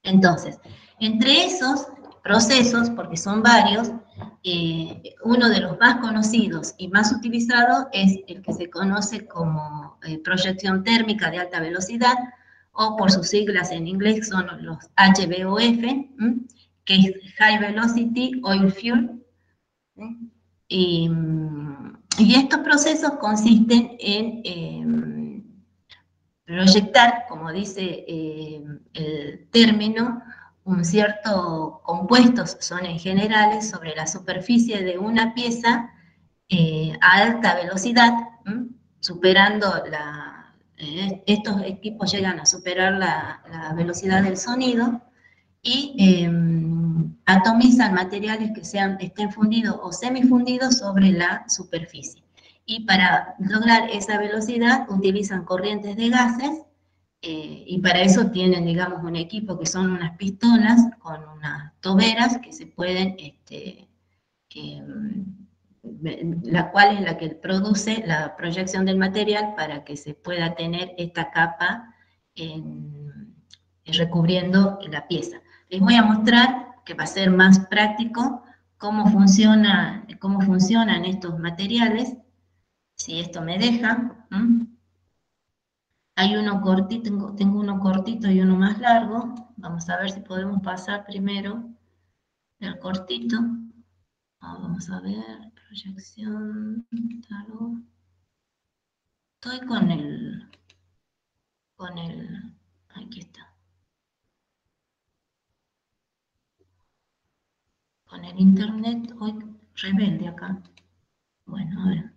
Entonces, entre esos procesos, porque son varios, uno de los más conocidos y más utilizados es el que se conoce como proyección térmica de alta velocidad, o por sus siglas en inglés son los HVOF, que es High Velocity Oil Fuel. Y estos procesos consisten en proyectar, como dice el término, un cierto compuestos, son en generales, sobre la superficie de una pieza a alta velocidad, superando estos equipos llegan a superar la velocidad del sonido, y atomizan materiales que estén fundidos o semifundidos sobre la superficie. Y para lograr esa velocidad utilizan corrientes de gases, y para eso tienen, digamos, un equipo que son unas pistolas con unas toberas que se pueden, la cual es la que produce la proyección del material para que se pueda tener esta capa recubriendo la pieza. Les voy a mostrar, que va a ser más práctico, cómo funcionan estos materiales, si esto me deja. Hay uno cortito, tengo uno cortito y uno más largo. Vamos a ver si podemos pasar primero el cortito. Vamos a ver, proyección, algo. Estoy aquí está. Con el internet hoy rebelde acá. Bueno, a ver.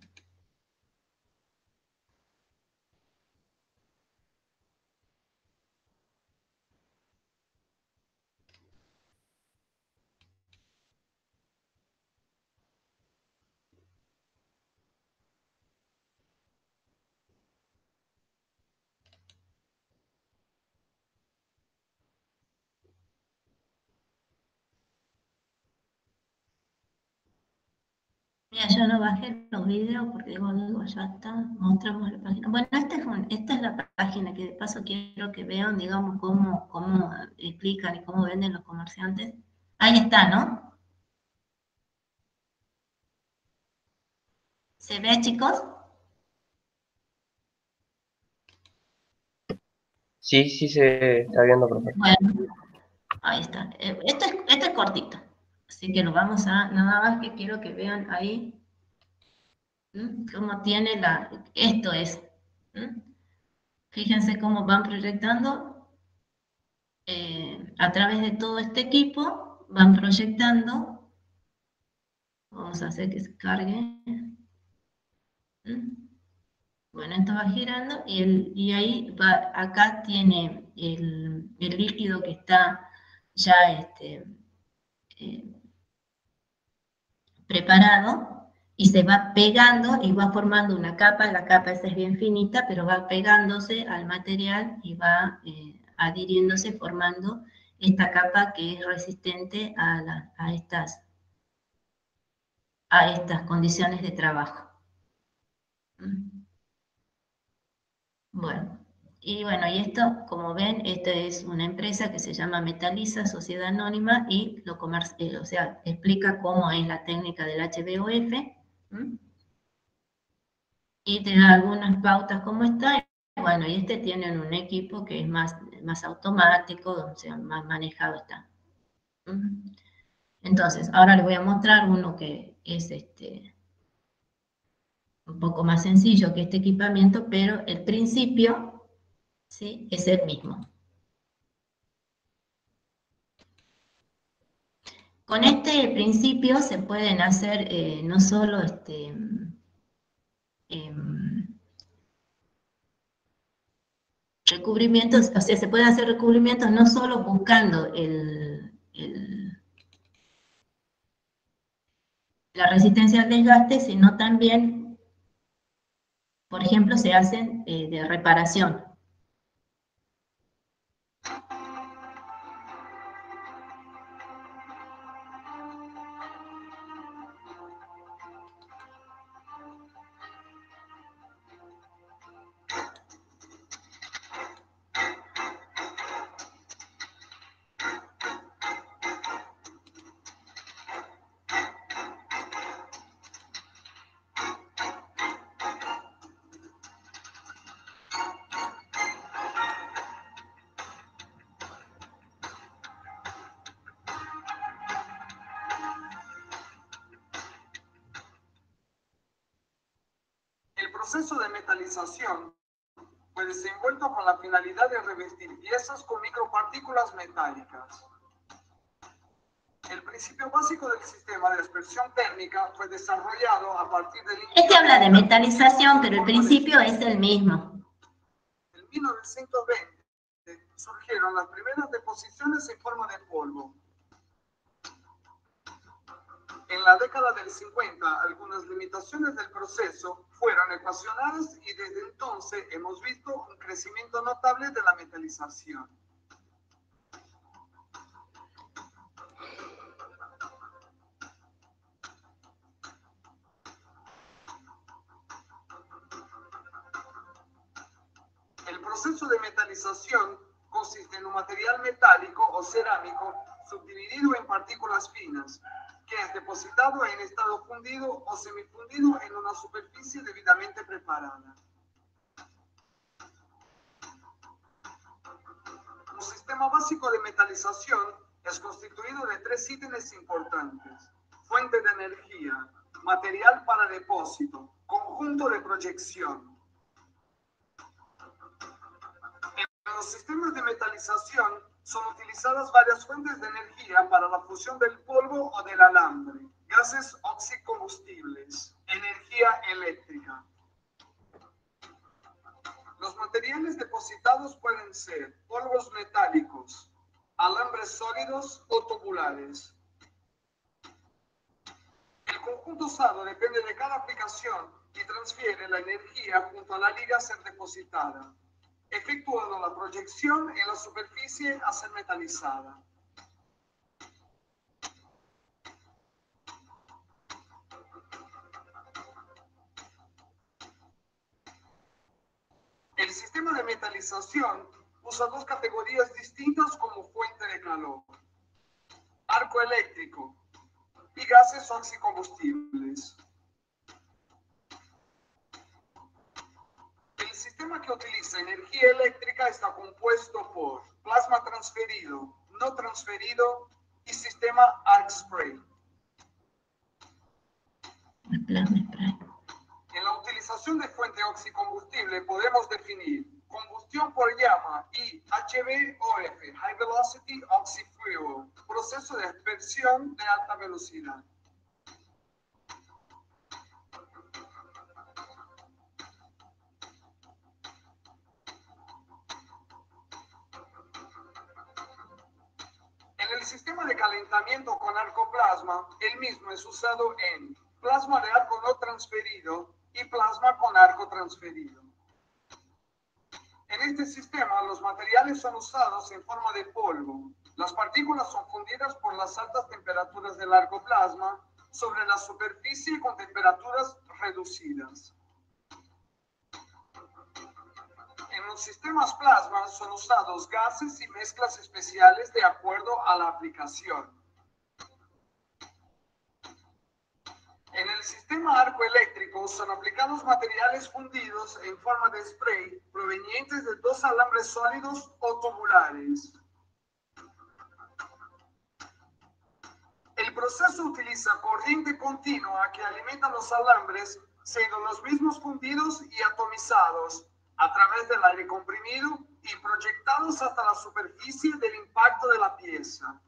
Mira, yo no bajé los videos porque digo, ya está, mostramos la página. Bueno, esta es la página que de paso quiero que vean, digamos, cómo explican y cómo venden los comerciantes. Ahí está, ¿no? ¿Se ve, chicos? Sí, sí se está viendo, profesor. Bueno, ahí está. Esto es cortito, así que lo vamos a, nada más que quiero que vean ahí cómo tiene esto es. Fíjense cómo van proyectando a través de todo este equipo, van proyectando. Vamos a hacer que se cargue. Bueno, esto va girando y ahí va, acá tiene el líquido que está ya preparado y se va pegando y va formando una capa. La capa esa es bien finita, pero va pegándose al material y va adhiriéndose, formando esta capa que es resistente a estas condiciones de trabajo. Bueno, y esto, como ven, esta es una empresa que se llama Metaliza, Sociedad Anónima, y o sea, explica cómo es la técnica del HBOF, y te da algunas pautas cómo está. Bueno, y tienen un equipo que es más automático, o sea, más manejado está. Entonces, ahora les voy a mostrar uno que es un poco más sencillo que este equipamiento, pero el principio, ¿sí?, es el mismo. Con este principio se pueden hacer no solo recubrimientos, o sea, se pueden hacer recubrimientos no solo buscando la resistencia al desgaste, sino también, por ejemplo, se hacen de reparación. El proceso de metalización fue desenvuelto con la finalidad de revestir piezas con micropartículas metálicas. El principio básico del sistema de aspersión térmica fue desarrollado a partir del... Habla de metalización, pero el principio es el mismo. En 1920 surgieron las primeras deposiciones en forma de polvo. En la década del 50, algunas limitaciones del proceso fueron ecuacionadas y desde entonces hemos visto un crecimiento notable de la metalización. El proceso de metalización consiste en un material metálico o cerámico subdividido en partículas finas, que es depositado en estado fundido o semifundido en una superficie debidamente preparada. sistema básico de metalización es constituido de tres ítems importantes: fuente de energía, material para depósito, conjunto de proyección. En los sistemas de metalización son utilizadas varias fuentes de energía para la fusión del polvo o del alambre, gases oxicombustibles, energía eléctrica. Los materiales depositados pueden ser polvos metálicos, alambres sólidos o tubulares. El conjunto usado depende de cada aplicación y transfiere la energía junto a la liga a ser depositada, efectuando la proyección en la superficie a ser metalizada. El sistema de metalización usa dos categorías distintas como fuente de calor: arco eléctrico y gases oxicombustibles. El sistema que utiliza energía eléctrica está compuesto por plasma transferido, no transferido y sistema arc spray. En la utilización de fuente oxicombustible podemos definir combustión por llama y HVOF, High Velocity Oxy Fuel, proceso de aspersión de alta velocidad. En el sistema de calentamiento con arco plasma, el mismo es usado en plasma de arco no transferido y plasma con arco transferido. En este sistema, los materiales son usados en forma de polvo. Las partículas son fundidas por las altas temperaturas del arco plasma sobre la superficie con temperaturas reducidas. En los sistemas plasma son usados gases y mezclas especiales de acuerdo a la aplicación. En el sistema arco eléctrico son aplicados materiales fundidos en forma de spray provenientes de dos alambres sólidos o tubulares. El proceso utiliza corriente continua que alimenta los alambres, siendo los mismos fundidos y atomizados a través del aire comprimido y proyectados hasta la superficie del impacto de la pieza.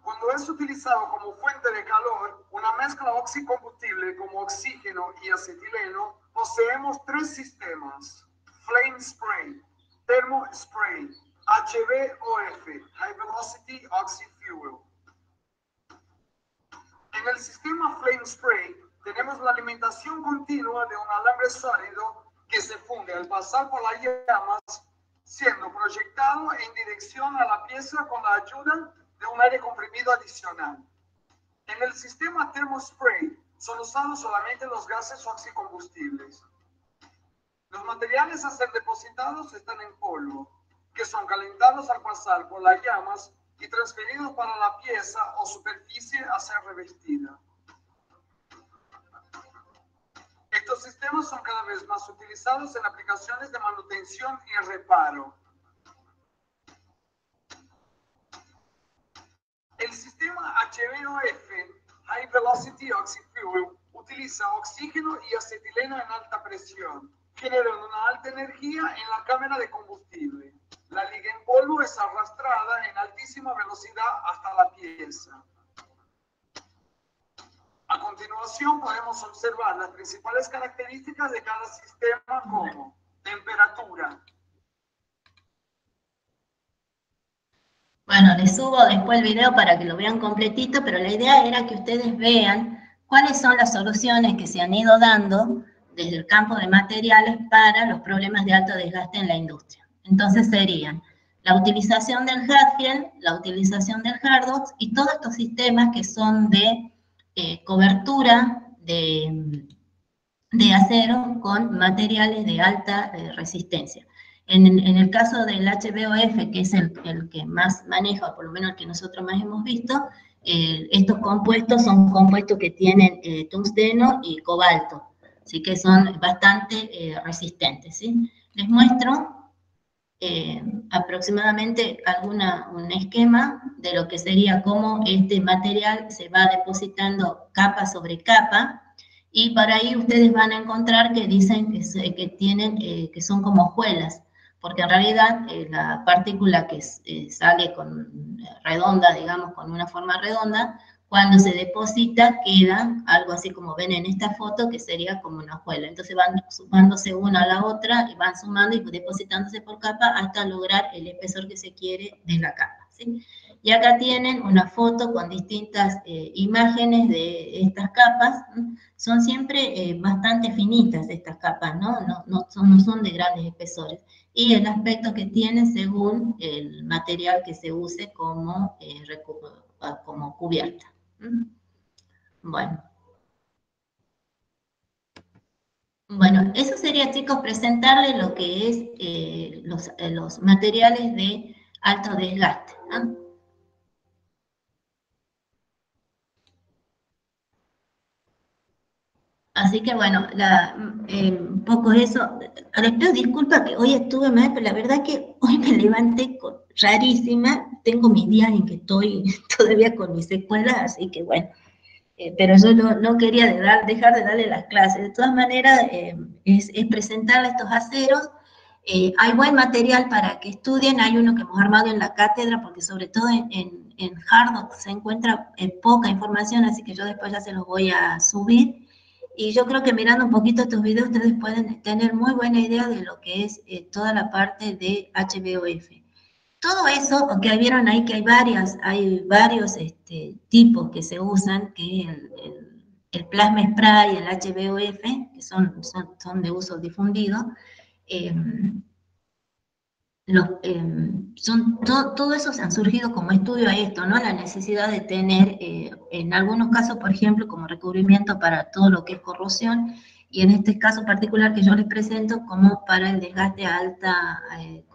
Cuando es utilizado como fuente de calor, una mezcla oxicombustible como oxígeno y acetileno, poseemos tres sistemas: Flame Spray, Thermo Spray, HVOF, High Velocity Oxy Fuel. En el sistema Flame Spray tenemos la alimentación continua de un alambre sólido que se funde al pasar por las llamas, siendo proyectado en dirección a la pieza con la ayuda de un aire comprimido adicional. En el sistema Thermospray son usados solamente los gases oxicombustibles. Los materiales a ser depositados están en polvo, que son calentados al pasar por las llamas y transferidos para la pieza o superficie a ser revestida. Estos sistemas son cada vez más utilizados en aplicaciones de manutención y reparo. El sistema HVOF, High Velocity Oxy Fuel, utiliza oxígeno y acetileno en alta presión, generando una alta energía en la cámara de combustible. La liga en polvo es arrastrada en altísima velocidad hasta la pieza. A continuación podemos observar las principales características de cada sistema como temperatura. Bueno, les subo después el video para que lo vean completito, pero la idea era que ustedes vean cuáles son las soluciones que se han ido dando desde el campo de materiales para los problemas de alto desgaste en la industria. Entonces serían la utilización del Hadfield, la utilización del Hardox y todos estos sistemas que son de cobertura de acero con materiales de alta resistencia. En el caso del HVOF, que es el que más maneja, por lo menos el que nosotros más hemos visto, estos compuestos son compuestos que tienen tungsteno y cobalto, así que son bastante resistentes, ¿sí? Les muestro aproximadamente un esquema de lo que sería cómo este material se va depositando capa sobre capa, y por ahí ustedes van a encontrar que dicen que tienen, que son como hojuelas, porque en realidad la partícula que sale redonda, digamos, con una forma redonda, cuando se deposita queda algo así como ven en esta foto, que sería como una hojuela. Entonces van sumándose una a la otra, y van sumando y depositándose por capa hasta lograr el espesor que se quiere de la capa, ¿sí? Y acá tienen una foto con distintas imágenes de estas capas. Son siempre bastante finitas estas capas, ¿no? No son de grandes espesores. Y el aspecto que tienen según el material que se use como cubierta. Bueno, eso sería, chicos, presentarles lo que es los materiales de alto desgaste, ¿no? Así que bueno, un poco eso. Les pido disculpas que hoy estuve mal, pero la verdad que hoy me levanté rarísima. Tengo mis días en que estoy todavía con mis secuelas, así que bueno. Pero yo no quería dejar de darle las clases. De todas maneras, es presentarle estos aceros. Hay buen material para que estudien. Hay uno que hemos armado en la cátedra, porque sobre todo en Hardoc se encuentra poca información, así que yo después ya se los voy a subir. Y yo creo que mirando un poquito estos videos, ustedes pueden tener muy buena idea de lo que es toda la parte de HBOF. Todo eso, que vieron ahí que hay varios tipos que se usan, que es el plasma spray, el HBOF, que son de uso difundido. Todo eso se han surgido como estudio a esto, ¿no? La necesidad de tener, en algunos casos, por ejemplo, como recubrimiento para todo lo que es corrosión, y en este caso particular que yo les presento, como para el desgaste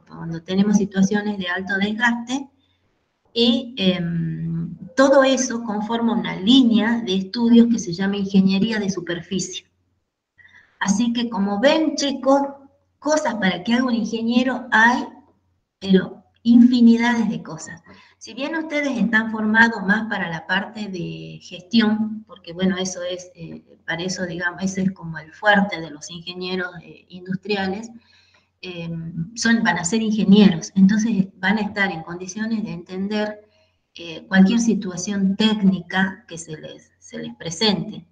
cuando tenemos situaciones de alto desgaste, y todo eso conforma una línea de estudios que se llama ingeniería de superficie. Así que como ven, chicos, cosas para que haga un ingeniero hay, pero infinidades de cosas. Si bien ustedes están formados más para la parte de gestión, porque bueno, eso es, para eso digamos, ese es como el fuerte de los ingenieros industriales, van a ser ingenieros, entonces van a estar en condiciones de entender cualquier situación técnica que se les presente.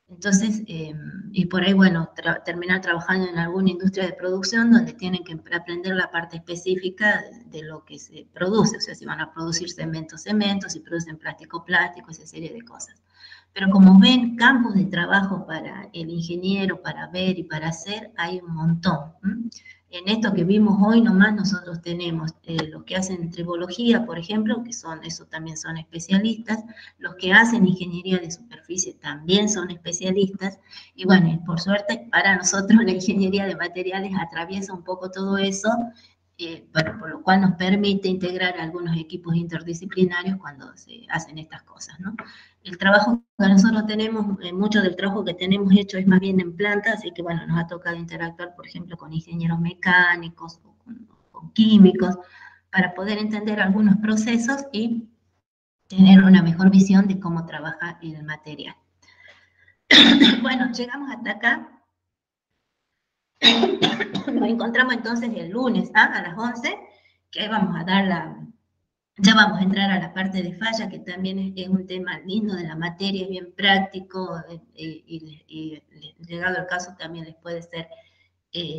Entonces, y por ahí, bueno, terminar trabajando en alguna industria de producción donde tienen que aprender la parte específica de lo que se produce, o sea, si van a producir cemento, si producen plástico, esa serie de cosas. Pero como ven, campos de trabajo para el ingeniero, para ver y para hacer, hay un montón. En esto que vimos hoy nomás nosotros tenemos los que hacen tribología, por ejemplo, que eso también son especialistas, los que hacen ingeniería de superficie también son especialistas, y bueno, y por suerte para nosotros la ingeniería de materiales atraviesa un poco todo eso, bueno, por lo cual nos permite integrar algunos equipos interdisciplinarios cuando se hacen estas cosas, ¿no? El trabajo que nosotros tenemos, mucho del trabajo que tenemos hecho es más bien en planta, así que bueno, nos ha tocado interactuar, por ejemplo, con ingenieros mecánicos o con químicos, para poder entender algunos procesos y tener una mejor visión de cómo trabaja el material. Bueno, llegamos hasta acá. Nos encontramos entonces el lunes a las 11, que vamos a dar ya vamos a entrar a la parte de falla, que también es un tema lindo de la materia, es bien práctico, y llegado el caso también les puede ser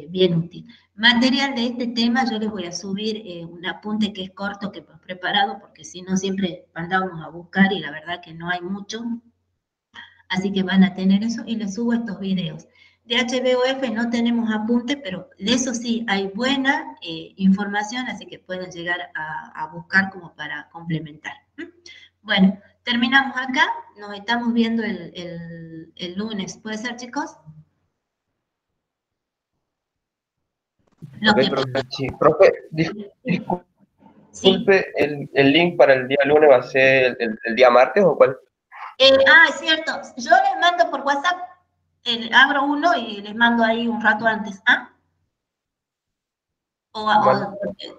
bien útil. Material de este tema, yo les voy a subir un apunte que es corto, que hemos preparado, porque si no siempre andábamos a buscar y la verdad que no hay mucho, así que van a tener eso, y les subo estos videos. De HBOF no tenemos apunte, pero de eso sí hay buena información, así que pueden llegar a buscar como para complementar. Bueno, terminamos acá, nos estamos viendo el lunes. ¿Puede ser, chicos? Ok, profe, sí, profe, disculpe. Sí. Disculpe, ¿el link para el día lunes va a ser el día martes o cuál? Es cierto. Yo les mando por WhatsApp, abro uno y les mando ahí un rato antes. ¿Ah? Vale.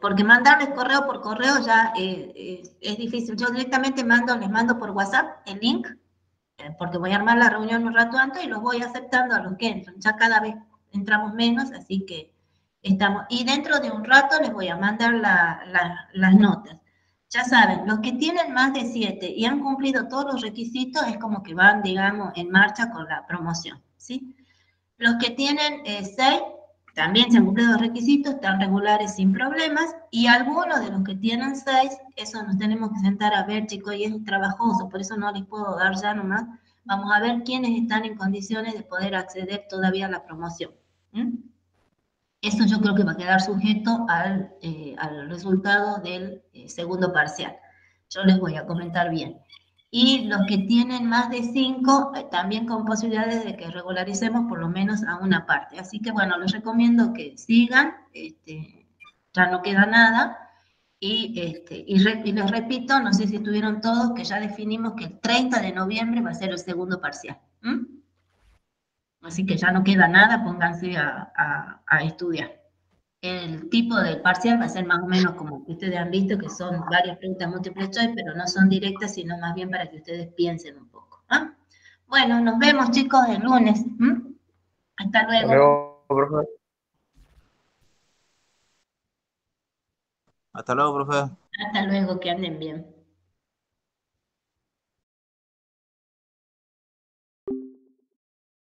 Porque mandarles correo por correo ya es difícil. Yo directamente les mando por WhatsApp el link, porque voy a armar la reunión un rato antes y los voy aceptando a los que entran. Ya cada vez entramos menos, así que estamos. Y dentro de un rato les voy a mandar las notas. Ya saben, los que tienen más de 7 y han cumplido todos los requisitos es como que van, digamos, en marcha con la promoción, ¿sí? Los que tienen 6 también se han cumplido los requisitos, están regulares sin problemas, y algunos de los que tienen 6, eso nos tenemos que sentar a ver, chicos, y es trabajoso, por eso no les puedo dar ya nomás. Vamos a ver quiénes están en condiciones de poder acceder todavía a la promoción. Eso yo creo que va a quedar sujeto al resultado del segundo parcial. Yo les voy a comentar bien. Y los que tienen más de 5, también con posibilidades de que regularicemos por lo menos a una parte. Así que bueno, les recomiendo que sigan, ya no queda nada. Y les repito, no sé si estuvieron todos, que ya definimos que el 30 de noviembre va a ser el segundo parcial. Así que ya no queda nada, pónganse a estudiar. El tipo de parcial va a ser más o menos como que ustedes han visto, que son varias preguntas multiple choice, pero no son directas, sino más bien para que ustedes piensen un poco. ¿Ah? Bueno, nos vemos, chicos, el lunes. Hasta luego. Hasta luego, profe. Hasta luego, profe. Hasta luego, que anden bien.